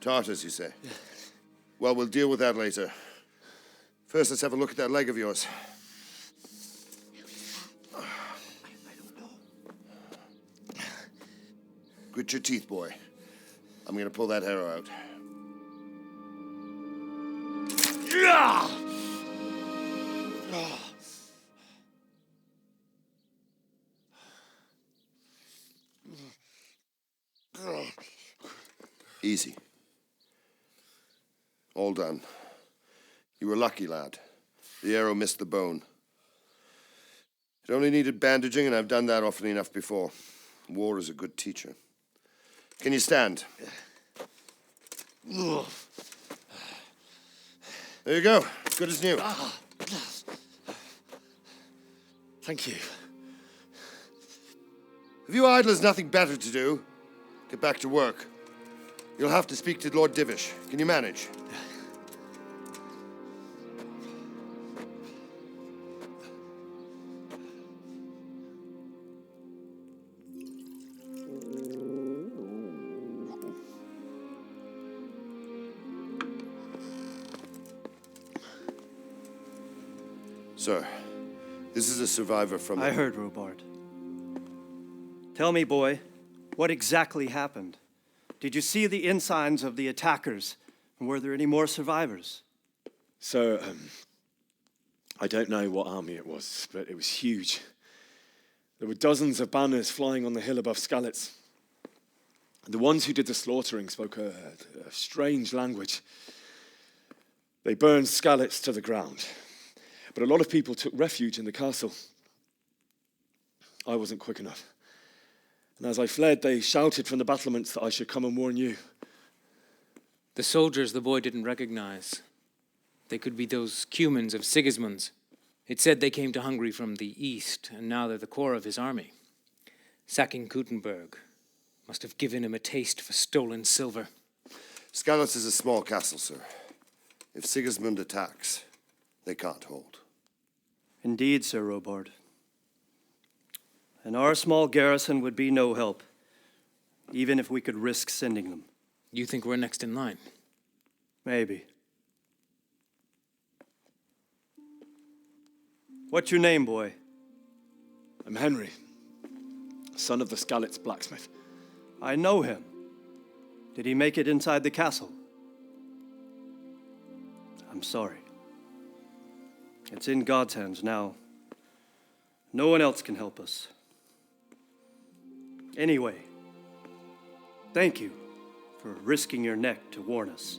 Tartars, you say? Yeah. Well, we'll deal with that later. First, let's have a look at that leg of yours. Grit your teeth, boy. I'm gonna pull that arrow out. Easy. All done. You were lucky, lad. The arrow missed the bone. It only needed bandaging, and I've done that often enough before. War is a good teacher. Can you stand? There you go. Good as new. Thank you. If you idlers nothing better to do, get back to work. You'll have to speak to Lord Divish. Can you manage? Sir, this is a survivor from... I heard, Robard. Tell me, boy, what exactly happened? Did you see the ensigns of the attackers? And were there any more survivors? So, I don't know what army it was, but it was huge. There were dozens of banners flying on the hill above Skalitz. The ones who did the slaughtering spoke a strange language. They burned Skalitz to the ground. But a lot of people took refuge in the castle. I wasn't quick enough. And as I fled, they shouted from the battlements that I should come and warn you. The soldiers the boy didn't recognize. They could be those Cumans of Sigusmund's. It said they came to Hungary from the east, and now they're the core of his army. Sacking Gutenberg must have given him a taste for stolen silver. Skalitz is a small castle, sir. If Sigusmund attacks, they can't hold. Indeed, Sir Robard. And our small garrison would be no help, even if we could risk sending them. You think we're next in line? Maybe. What's your name, boy? I'm Henry, son of the Skalitz blacksmith. I know him. Did he make it inside the castle? I'm sorry. It's in God's hands now. No one else can help us. Anyway, thank you for risking your neck to warn us.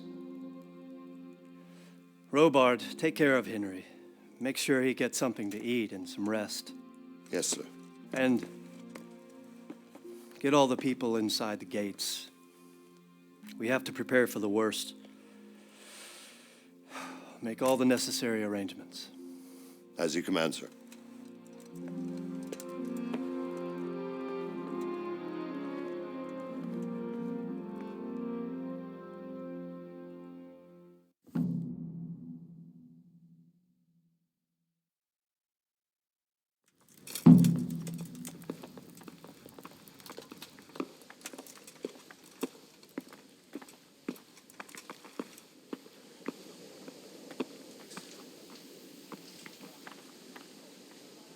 Robard, take care of Henry. Make sure he gets something to eat and some rest. Yes, sir. And get all the people inside the gates. We have to prepare for the worst. Make all the necessary arrangements. As you command, sir.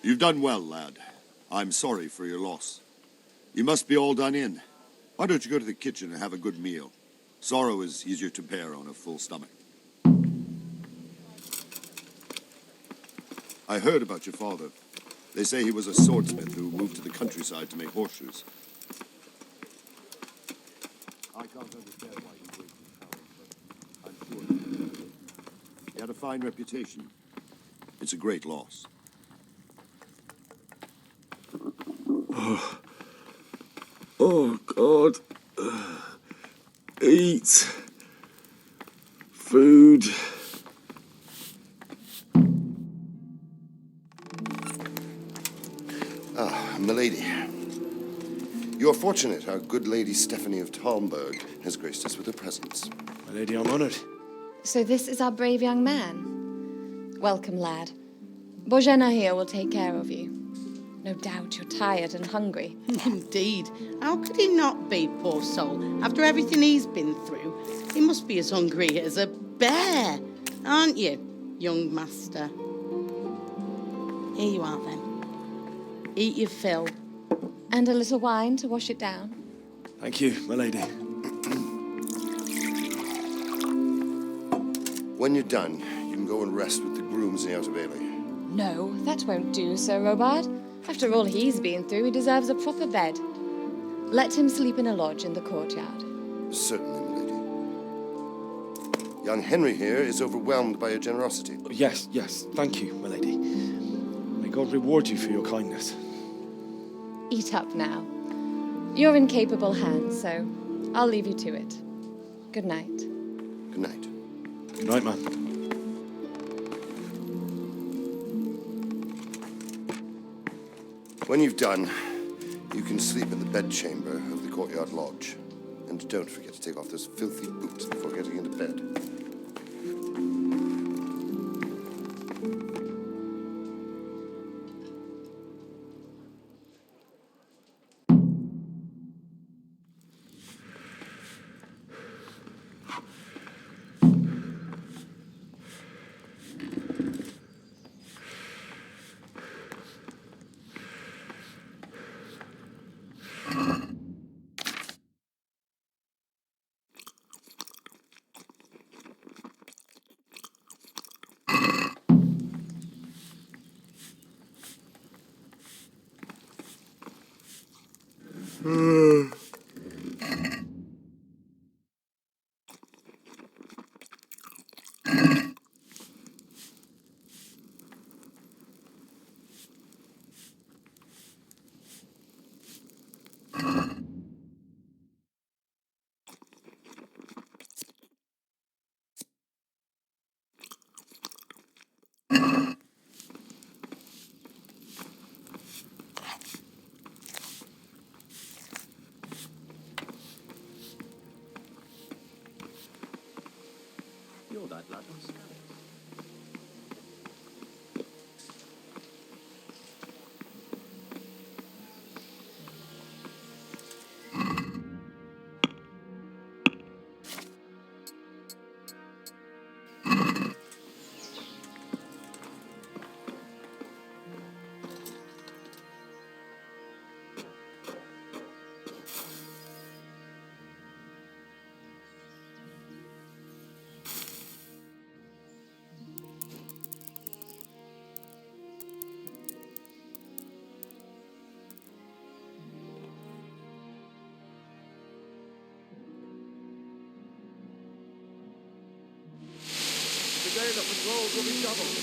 You've done well, lad. I'm sorry for your loss. You must be all done in. Why don't you go to the kitchen and have a good meal? Sorrow is easier to bear on a full stomach. I heard about your father. They say he was a swordsmith who moved to the countryside to make horseshoes. I can't understand why he worked in town, but I'm sure he had a fine reputation. It's a great loss. Oh, God. Eat. Food. Ah, milady. You're fortunate our good lady Stephanie of Talmburg has graced us with her presence. My lady, I'm honored. So this is our brave young man. Welcome, lad. Bozhena here will take care of you. No doubt you're tired and hungry. Indeed. How could he not be, poor soul? After everything he's been through, he must be as hungry as a bear, aren't you, young master? Here you are, then. Eat your fill. And a little wine to wash it down. Thank you, my lady. When you're done, you can go and rest with the grooms in the outer bailey. No, that won't do, Sir Robard. After all he's been through, he deserves a proper bed. Let him sleep in a lodge in the courtyard. Certainly, milady. Young Henry here is overwhelmed by your generosity. Yes, thank you, my lady. May God reward you for your kindness. Eat up now. You're in capable hands, so I'll leave you to it. Good night. Good night. Good night, man. When you've done, you can sleep in the bedchamber of the courtyard lodge. And don't forget to take off those filthy boots before getting into bed. You're that lad on Skalitz. Today the patrols will be doubled.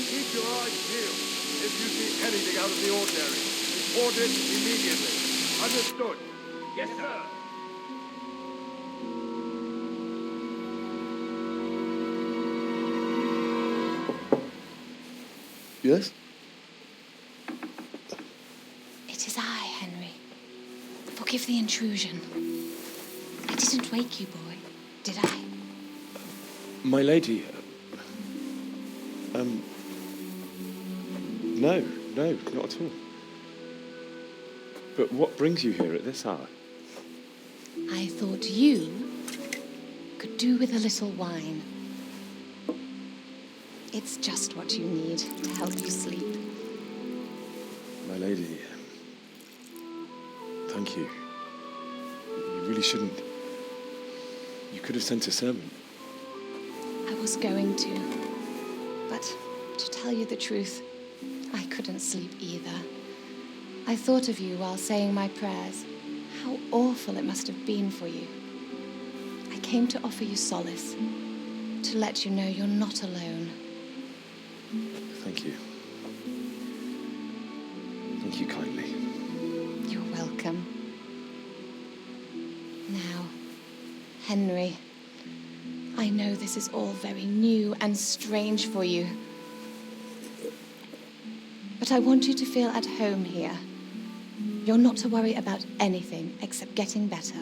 Keep your eyes peeled. If you see anything out of the ordinary, report it immediately. Understood? Yes, sir. Yes? It is I, Henry. Forgive the intrusion. I didn't wake you, boy, did I? My lady, no, not at all. But what brings you here at this hour? I thought you could do with a little wine. It's just what you need to help you sleep. My lady, thank you. You really shouldn't. You could have sent a servant. I was going to, but to tell you the truth, I couldn't sleep either. I thought of you while saying my prayers. How awful it must have been for you. I came to offer you solace, to let you know you're not alone. Thank you. Thank you kindly. You're welcome. Now, Henry, I know this is all very new and strange for you. But I want you to feel at home here. You're not to worry about anything except getting better.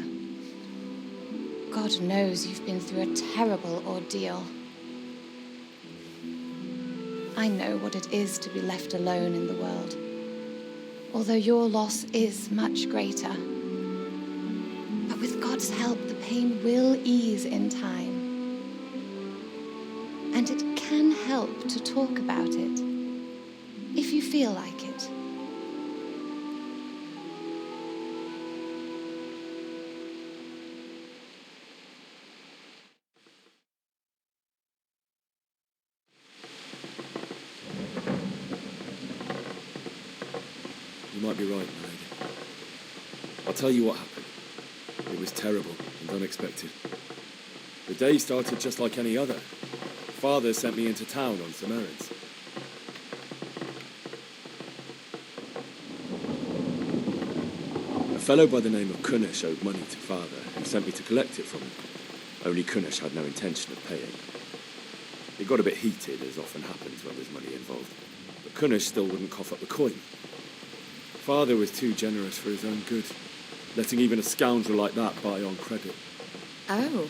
God knows you've been through a terrible ordeal. I know what it is to be left alone in the world, although your loss is much greater. But with God's help, the pain will ease in time. And it can help to talk about it, if you feel like it. You might be right, my lady. I'll tell you what happened. It was terrible and unexpected. The day started just like any other. Father sent me into town on some errands. A fellow by the name of Kunesh owed money to Father and sent me to collect it from him. Only Kunesh had no intention of paying. It got a bit heated, as often happens when there's money involved. But Kunesh still wouldn't cough up the coin. Father was too generous for his own good, letting even a scoundrel like that buy on credit. Oh.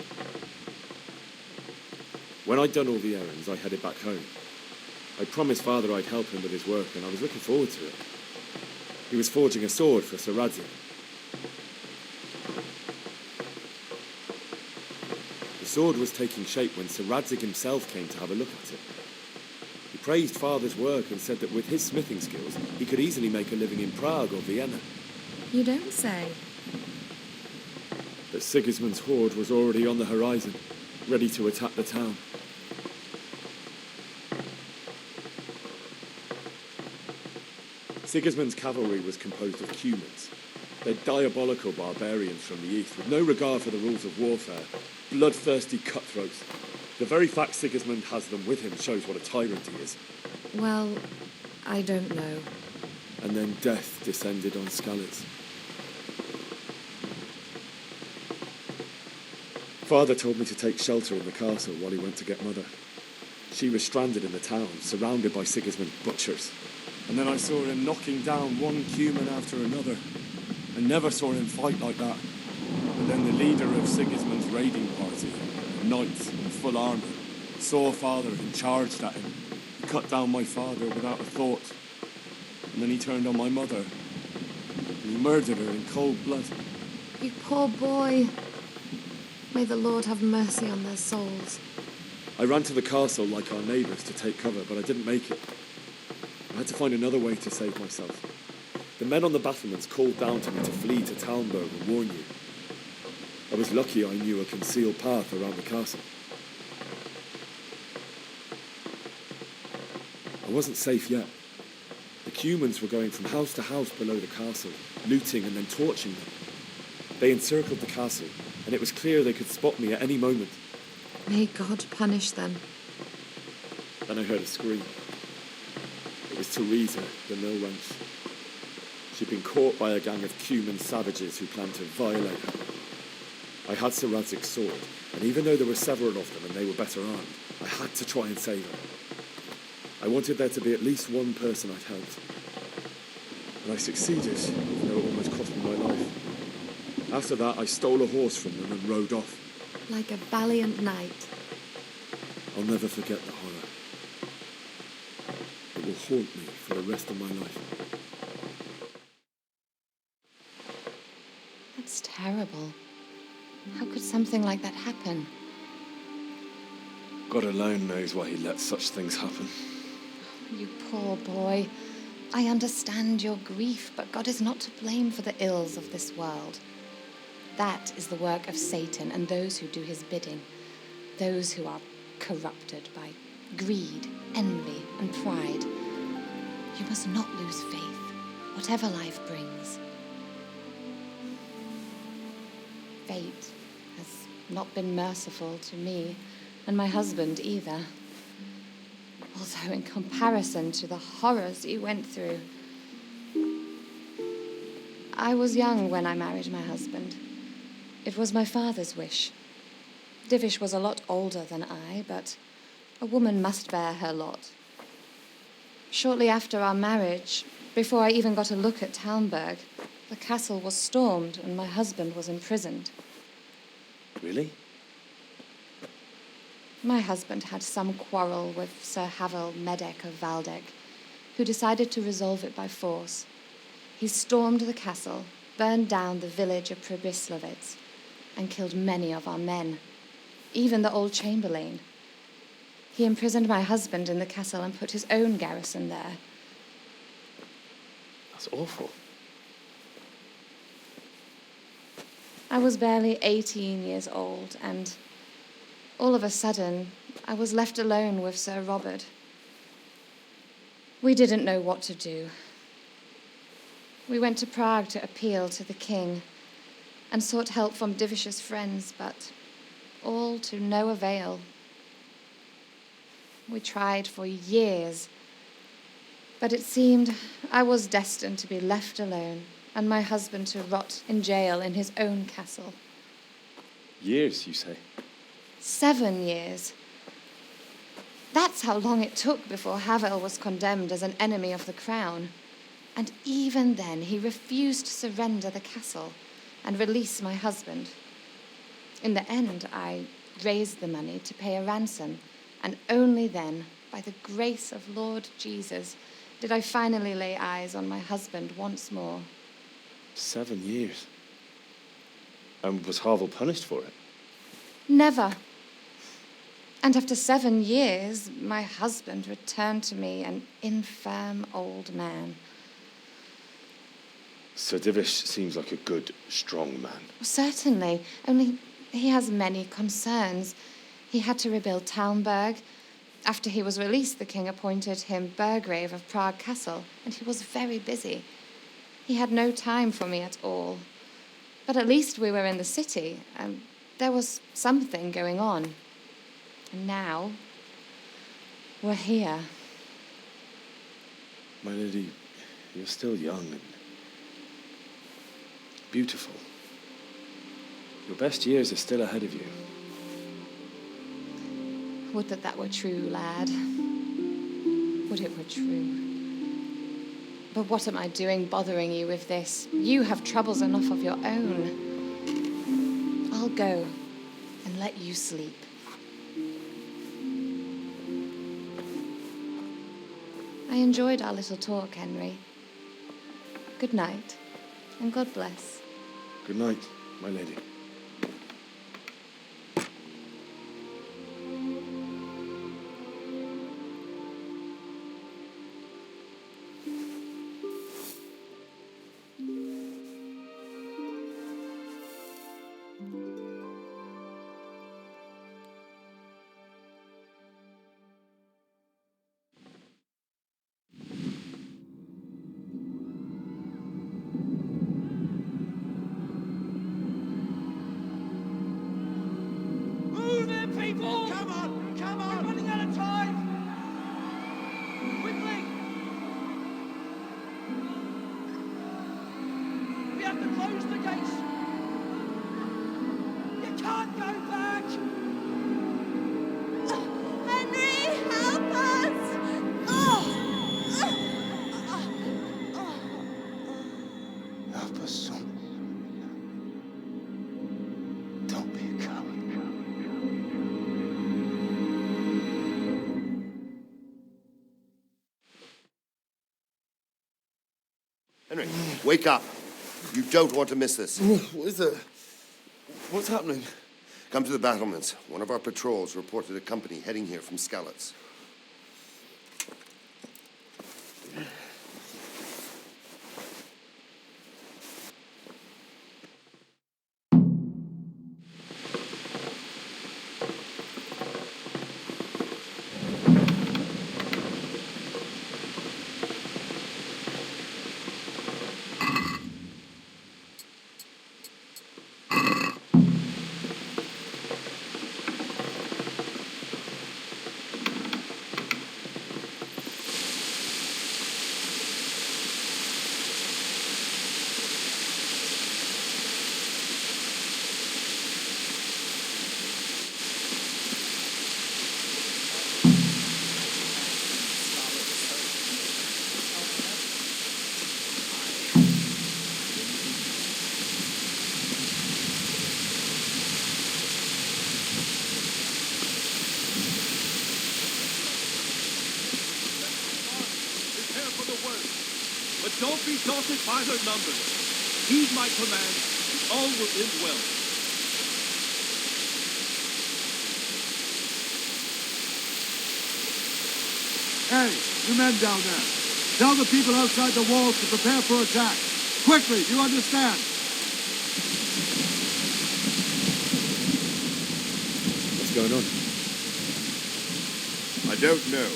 When I'd done all the errands, I headed back home. I promised Father I'd help him with his work, and I was looking forward to it. He was forging a sword for Sir Radzig. The sword was taking shape when Sir Radzig himself came to have a look at it. He praised Father's work and said that with his smithing skills, he could easily make a living in Prague or Vienna. You don't say. But Sigismund's horde was already on the horizon, ready to attack the town. Sigismund's cavalry was composed of cumans. They're diabolical barbarians from the east, with no regard for the rules of warfare, bloodthirsty cutthroats. The very fact Sigismund has them with him shows what a tyrant he is. Well, I don't know. And then death descended on Skalitz. Father told me to take shelter in the castle while he went to get Mother. She was stranded in the town, surrounded by Sigismund's butchers. And then I saw him knocking down one cuman after another. I never saw him fight like that. And then the leader of Sigismund's raiding party, knights in full armour, saw Father and charged at him. He cut down my father without a thought. And then he turned on my mother. And he murdered her in cold blood. You poor boy. May the Lord have mercy on their souls. I ran to the castle like our neighbours to take cover, but I didn't make it. I had to find another way to save myself. The men on the battlements called down to me to flee to Talmburg and warn you. I was lucky I knew a concealed path around the castle. I wasn't safe yet. The cumans were going from house to house below the castle, looting and then torching them. They encircled the castle, and it was clear they could spot me at any moment. May God punish them. Then I heard a scream. It was Theresa, the mill wench. She'd been caught by a gang of cuman savages who planned to violate her. I had Sir Radzig's sword, and even though there were several of them and they were better armed, I had to try and save her. I wanted there to be at least one person I'd helped. And I succeeded, even though it almost cost me my life. After that, I stole a horse from them and rode off. Like a valiant knight. I'll never forget the horror. It will haunt me for the rest of my life. That's terrible. How could something like that happen? God alone knows why he lets such things happen. You poor boy. I understand your grief, but God is not to blame for the ills of this world. That is the work of Satan and those who do his bidding, those who are corrupted by greed, envy, and pride. You must not lose faith, whatever life brings. Fate has not been merciful to me, and my husband either. Although in comparison to the horrors you went through. I was young when I married my husband. It was my father's wish. Divish was a lot older than I, but a woman must bear her lot. Shortly after our marriage, before I even got a look at Talmberg, the castle was stormed and my husband was imprisoned. Really? My husband had some quarrel with Sir Havel Medek of Valdek, who decided to resolve it by force. He stormed the castle, burned down the village of Pribyslavitz, and killed many of our men, even the old chamberlain. He imprisoned my husband in the castle and put his own garrison there. That's awful. I was barely 18 years old, and all of a sudden, I was left alone with Sir Robard. We didn't know what to do. We went to Prague to appeal to the king and sought help from Divish's friends, but all to no avail. We tried for years, but it seemed I was destined to be left alone and my husband to rot in jail in his own castle. Years, you say? 7 years. That's how long it took before Havel was condemned as an enemy of the crown. And even then, he refused to surrender the castle and release my husband. In the end, I raised the money to pay a ransom, and only then, by the grace of Lord Jesus, did I finally lay eyes on my husband once more. 7 years? And was Havel punished for it? Never. And after 7 years, my husband returned to me an infirm old man. Sir Divish seems like a good, strong man. Certainly, only he has many concerns. He had to rebuild Talmberg. After he was released, the king appointed him Burgrave of Prague Castle, and he was very busy. He had no time for me at all. But at least we were in the city, and there was something going on. And now, we're here. My lady, you're still young and beautiful. Your best years are still ahead of you. Would that that were true, lad. Would it were true. But what am I doing bothering you with this? You have troubles enough of your own. I'll go and let you sleep. I enjoyed our little talk, Henry. Good night, and God bless. Good night, my lady. Move it, people! Come on! Come on! We're running out of time! Quickly! We have to close the gates! You can't go back! Henry, help us! Help us, son. Don't be a coward. Henry, wake up. You don't want to miss this. What is it? What's happening? Come to the battlements. One of our patrols reported a company heading here from Skalitz. Prepare for the worst, but don't be daunted by their numbers. Heed my command, all will end well. Hey, you men down there. Tell the people outside the walls to prepare for attack. Quickly, you understand? What's going on? I don't know.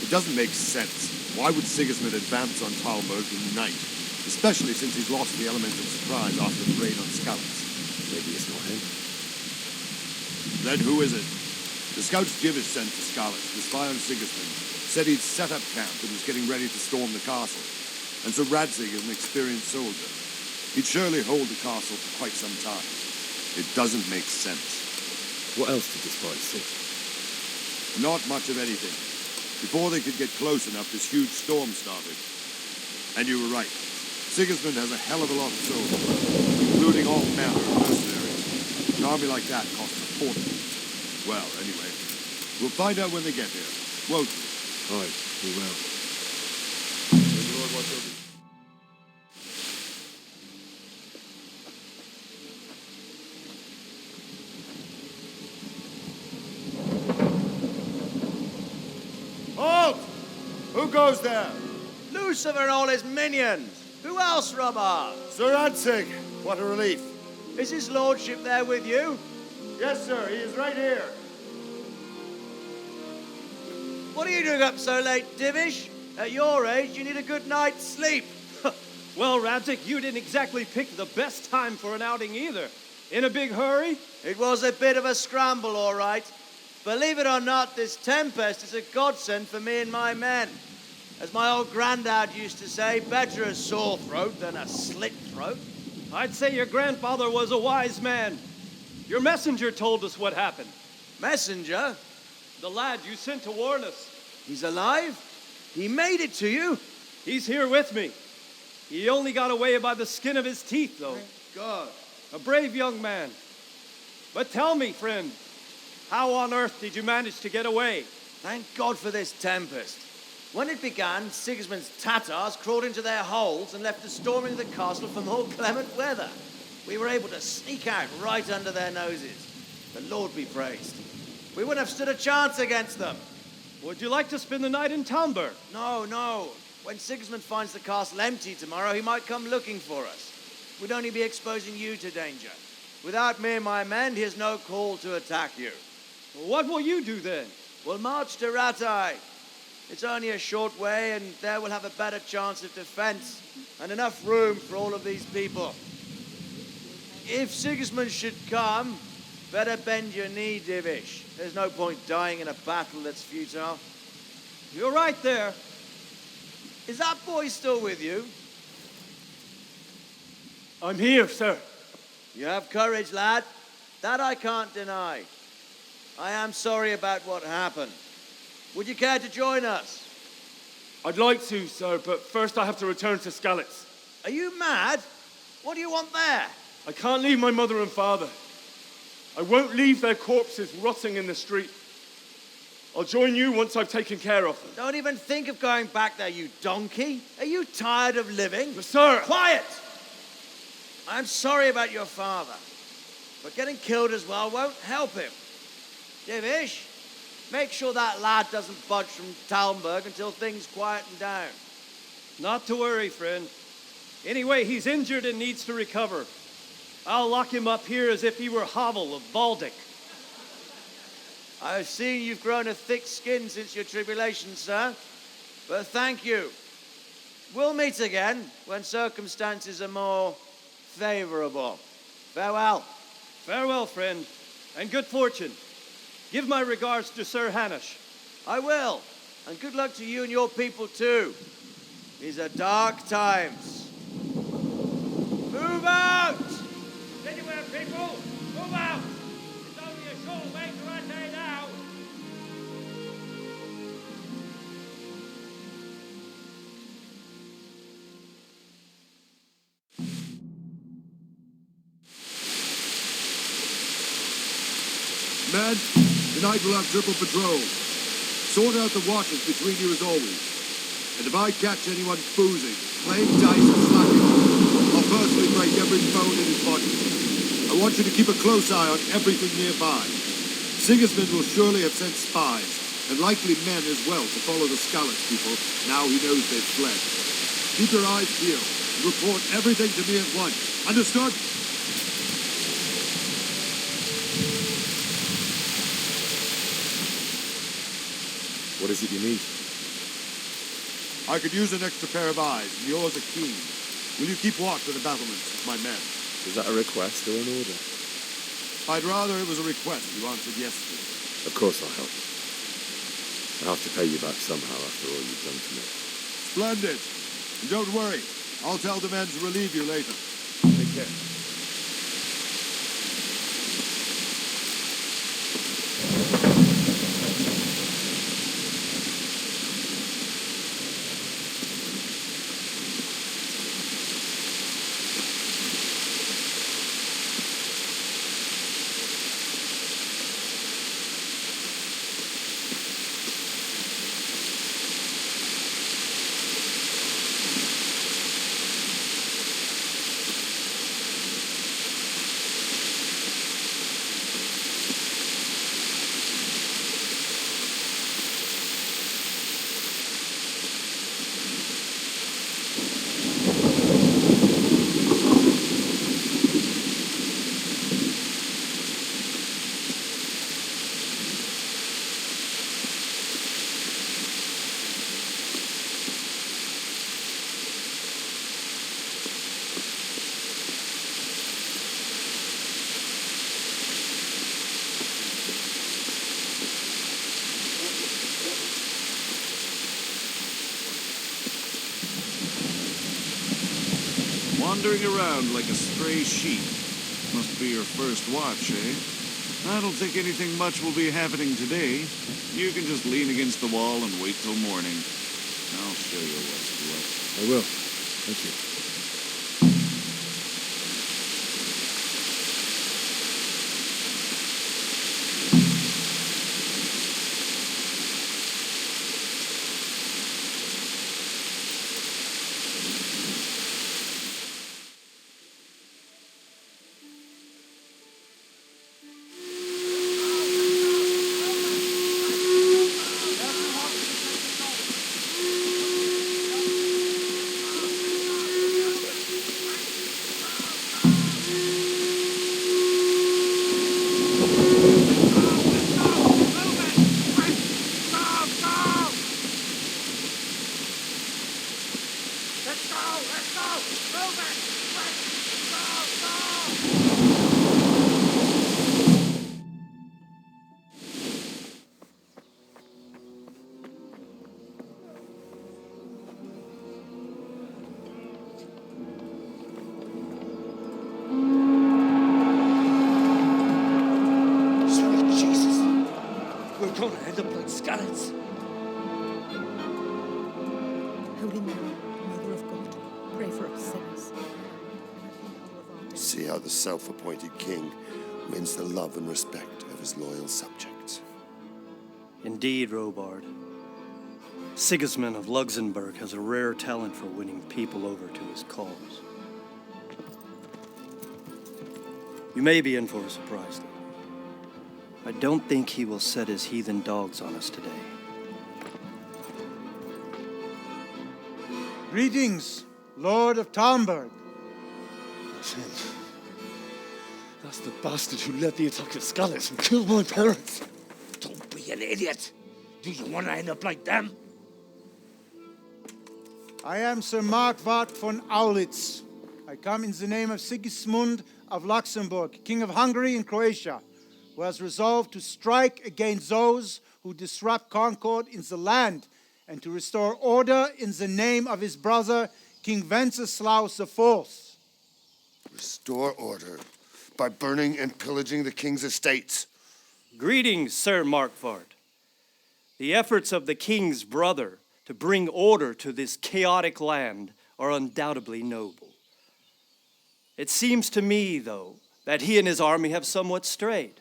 It doesn't make sense. Why would Sigusmund advance on Talmburg in the night? Especially since he's lost the element of surprise after the raid on Skalitz. Maybe it's not him. Then who is it? The scouts Jivish sent to Skalitz to spy on Sigusmund said he'd set up camp and was getting ready to storm the castle. And Sir Radzig is an experienced soldier. He'd surely hold the castle for quite some time. It doesn't make sense. What else did the spies see? Not much of anything. Before they could get close enough, this huge storm started. And you were right. Sigismund has a hell of a lot of soldiers, including all manner of mercenaries. An army like that costs a fortune. Well, anyway, we'll find out when they get here, won't we? Aye, we will. May the Lord watch over you. Halt! Who goes there? Lucifer and all his minions. Who else, Robard? Sir Radzig. What a relief. Is his lordship there with you? Yes, sir. He is right here. What are you doing up so late, Divish? At your age, you need a good night's sleep. Well, Radzig, you didn't exactly pick the best time for an outing either. In a big hurry? It was a bit of a scramble, all right. Believe it or not, this tempest is a godsend for me and my men. As my old granddad used to say, better a sore throat than a slit throat. I'd say your grandfather was a wise man. Your messenger told us what happened. Messenger? The lad you sent to warn us. He's alive? He made it to you? He's here with me. He only got away by the skin of his teeth, though. Thank God. A brave young man. But tell me, friend, how on earth did you manage to get away? Thank God for this tempest. When it began, Sigismund's Tatars crawled into their holes and left us storming the castle for more clement weather. We were able to sneak out right under their noses. The Lord be praised. We wouldn't have stood a chance against them. Would you like to spend the night in Talmburg? No, no. When Sigismund finds the castle empty tomorrow, he might come looking for us. We'd only be exposing you to danger. Without me and my men, he has no call to attack you. What will you do then? We'll march to Ratai. It's only a short way, and there we'll have a better chance of defense and enough room for all of these people. If Sigismund should come, better bend your knee, Divish. There's no point dying in a battle that's futile. You're right there. Is that boy still with you? I'm here, sir. You have courage, lad. That I can't deny. I am sorry about what happened. Would you care to join us? I'd like to, sir, but first I have to return to Skalitz. Are you mad? What do you want there? I can't leave my mother and father. I won't leave their corpses rotting in the street. I'll join you once I've taken care of them. Don't even think of going back there, you donkey. Are you tired of living? But sir! Quiet! I'm sorry about your father, but getting killed as well won't help him. Divish, make sure that lad doesn't budge from Talmberg until things quieten down. Not to worry, friend. Anyway, he's injured and needs to recover. I'll lock him up here as if he were Havel of Baldic. I've seen you've grown a thick skin since your tribulation, sir. But thank you. We'll meet again when circumstances are more favorable. Farewell. Farewell, friend, and good fortune. Give my regards to Sir Hanush. I will. And good luck to you and your people, too. These are dark times. Move out! Anywhere, people! Move out! It's only a short way to Ratai now! Men, tonight we'll have triple patrol. Sort out the watches between you as always. And if I catch anyone boozing, playing dice or slacking, I'll personally break every bone in his body. I want you to keep a close eye on everything nearby. Sigismund will surely have sent spies, and likely men as well, to follow the Skalitz people now he knows they've fled. Keep your eyes peeled and report everything to me at once. Understood? What is it you need? I could use an extra pair of eyes, and yours are keen. Will you keep watch of the battlements with my men? Is that a request or an order? I'd rather it was a request you answered yes to. Of course I'll help. I have to pay you back somehow after all you've done for me. Splendid. And don't worry. I'll tell the men to relieve you later. Take care. Wandering around like a stray sheep. Must be your first watch, eh? I don't think anything much will be happening today. You can just lean against the wall and wait till morning. I'll show you what's what. I will. Thank you. Gonna end up like Skalitz. Holy Mary, Mother of God, pray for us sinners. See how the self-appointed king wins the love and respect of his loyal subjects. Indeed, Robard. Sigusmund of Luxembourg has a rare talent for winning people over to his cause. You may be in for a surprise, though. I don't think he will set his heathen dogs on us today. Greetings, Lord of Talmburg. That's him. That's the bastard who led the attack at Skalitz and killed my parents. Don't be an idiot. Do you want to end up like them? I am Sir Markwart von Aulitz. I come in the name of Sigusmund of Luxembourg, King of Hungary and Croatia, who has resolved to strike against those who disrupt concord in the land and to restore order in the name of his brother, King Wenceslaus IV. Restore order by burning and pillaging the king's estates. Greetings, Sir Markwart. The efforts of the king's brother to bring order to this chaotic land are undoubtedly noble. It seems to me, though, that he and his army have somewhat strayed.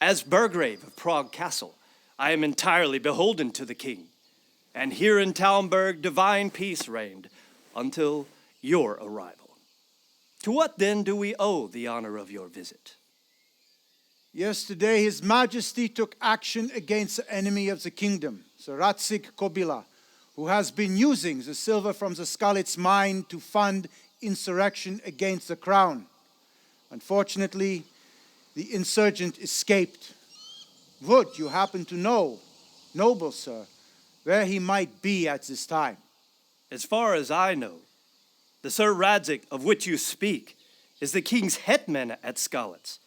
As Burgrave of Prague Castle, I am entirely beholden to the king, and here in Talmberg divine peace reigned until your arrival. To what then do we owe the honor of your visit? Yesterday, His Majesty took action against the enemy of the kingdom, Sir Radzig Kobila, who has been using the silver from the Skalitz mine to fund insurrection against the crown. Unfortunately, the insurgent escaped. Would you happen to know, noble sir, where he might be at this time? As far as I know, the Sir Radzig of which you speak is the king's hetman at Skalitz.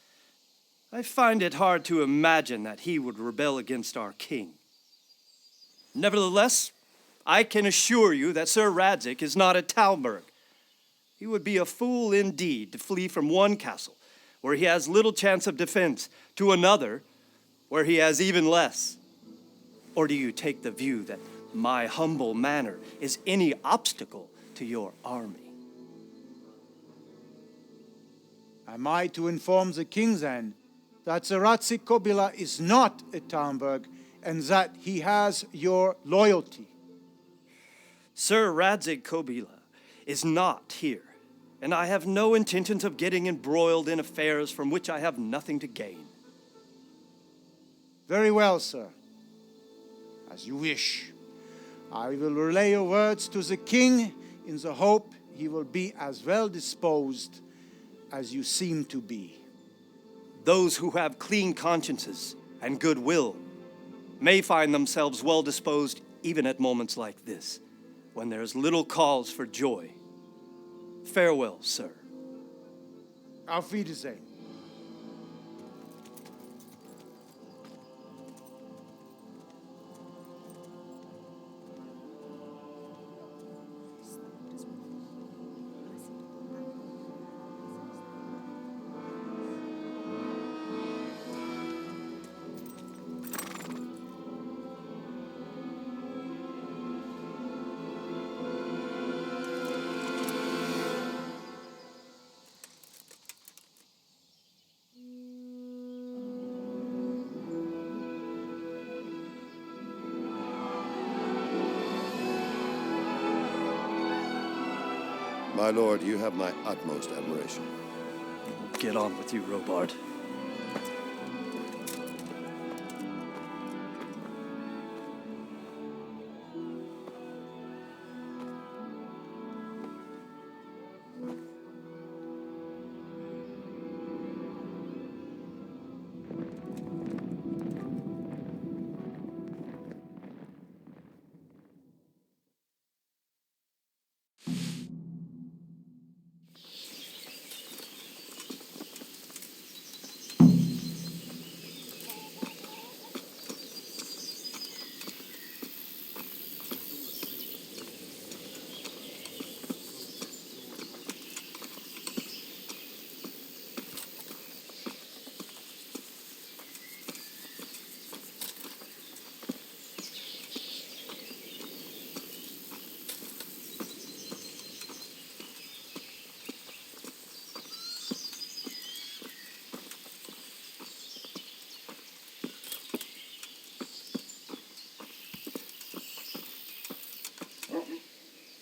I find it hard to imagine that he would rebel against our king. Nevertheless, I can assure you that Sir Radzig is not at Talmburg. He would be a fool indeed to flee from one castle where he has little chance of defense to another where he has even less. Or do you take the view that my humble manner is any obstacle to your army? Am I to inform the king then that Sir Radzig Kobila is not at Talmberg and that he has your loyalty? Sir Radzig Kobila is not here, and I have no intentions of getting embroiled in affairs from which I have nothing to gain. Very well, sir. As you wish. I will relay your words to the king in the hope he will be as well disposed as you seem to be. Those who have clean consciences and goodwill may find themselves well disposed even at moments like this, when there's little cause for joy. Farewell, sir. Auf Wiedersehen. My lord, you have my utmost admiration. Get on with you, Robard.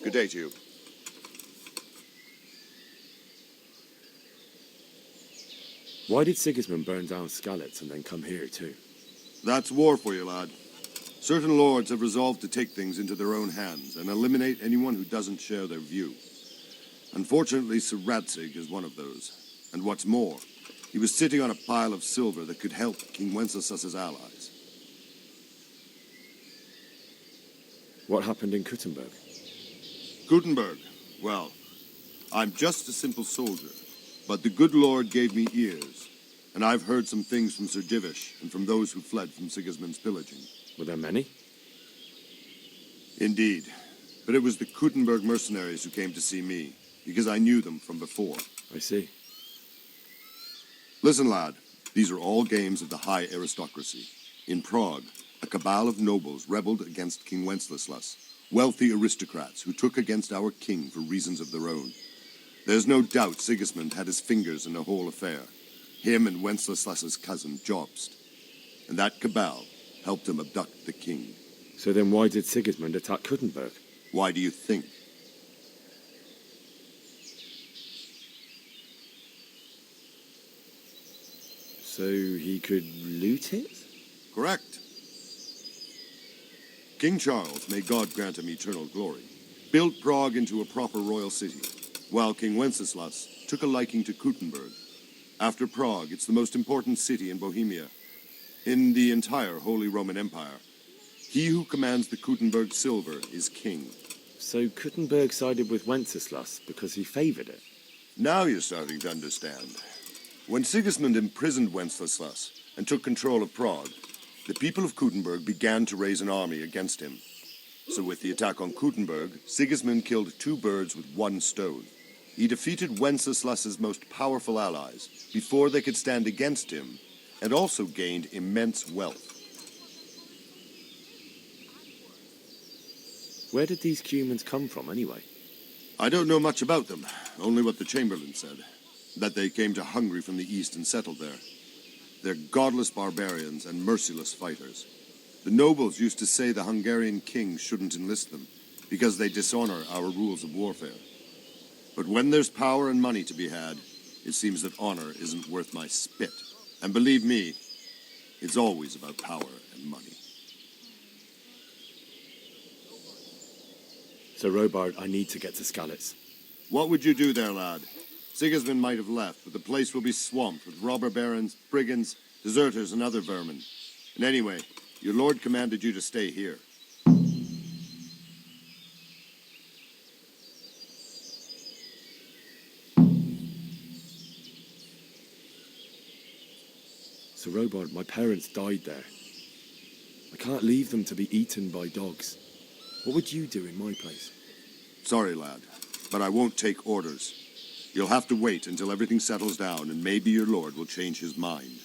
Good day to you. Why did Sigismund burn down Skalitz and then come here too? That's war for you, lad. Certain lords have resolved to take things into their own hands and eliminate anyone who doesn't share their view. Unfortunately, Sir Radzig is one of those. And what's more, he was sitting on a pile of silver that could help King Wenceslas's allies. What happened in Kuttenberg? Gutenberg. Well, I'm just a simple soldier, but the good Lord gave me ears, and I've heard some things from Sir Divish and from those who fled from Sigismund's pillaging. Were there many? Indeed, but it was the Kuttenberg mercenaries who came to see me, because I knew them from before. I see. Listen, lad, these are all games of the high aristocracy. In Prague, a cabal of nobles rebelled against King Wenceslas, wealthy aristocrats who took against our king for reasons of their own. There's no doubt Sigismund had his fingers in the whole affair. Him and Wenceslas's cousin, Jobst. And that cabal helped him abduct the king. So then why did Sigismund attack Kuttenberg? Why do you think? So he could loot it? Correct. King Charles, may God grant him eternal glory, built Prague into a proper royal city, while King Wenceslas took a liking to Kuttenberg. After Prague, it's the most important city in Bohemia, in the entire Holy Roman Empire. He who commands the Kuttenberg silver is king. So Kuttenberg sided with Wenceslas because he favored it? Now you're starting to understand. When Sigismund imprisoned Wenceslas and took control of Prague, the people of Kuttenberg began to raise an army against him. So with the attack on Kuttenberg, Sigismund killed two birds with one stone. He defeated Wenceslas's most powerful allies before they could stand against him, and also gained immense wealth. Where did these humans come from anyway? I don't know much about them, only what the Chamberlain said, that they came to Hungary from the east and settled there. They're godless barbarians and merciless fighters. The nobles used to say the Hungarian king shouldn't enlist them, because they dishonor our rules of warfare. But when there's power and money to be had, it seems that honor isn't worth my spit. And believe me, it's always about power and money. Sir Robard, I need to get to Skalitz. What would you do there, lad? Sigismund might have left, but the place will be swamped with robber barons, brigands, deserters, and other vermin. And anyway, your lord commanded you to stay here. Sir Robard, my parents died there. I can't leave them to be eaten by dogs. What would you do in my place? Sorry, lad, but I won't take orders. You'll have to wait until everything settles down, and maybe your lord will change his mind.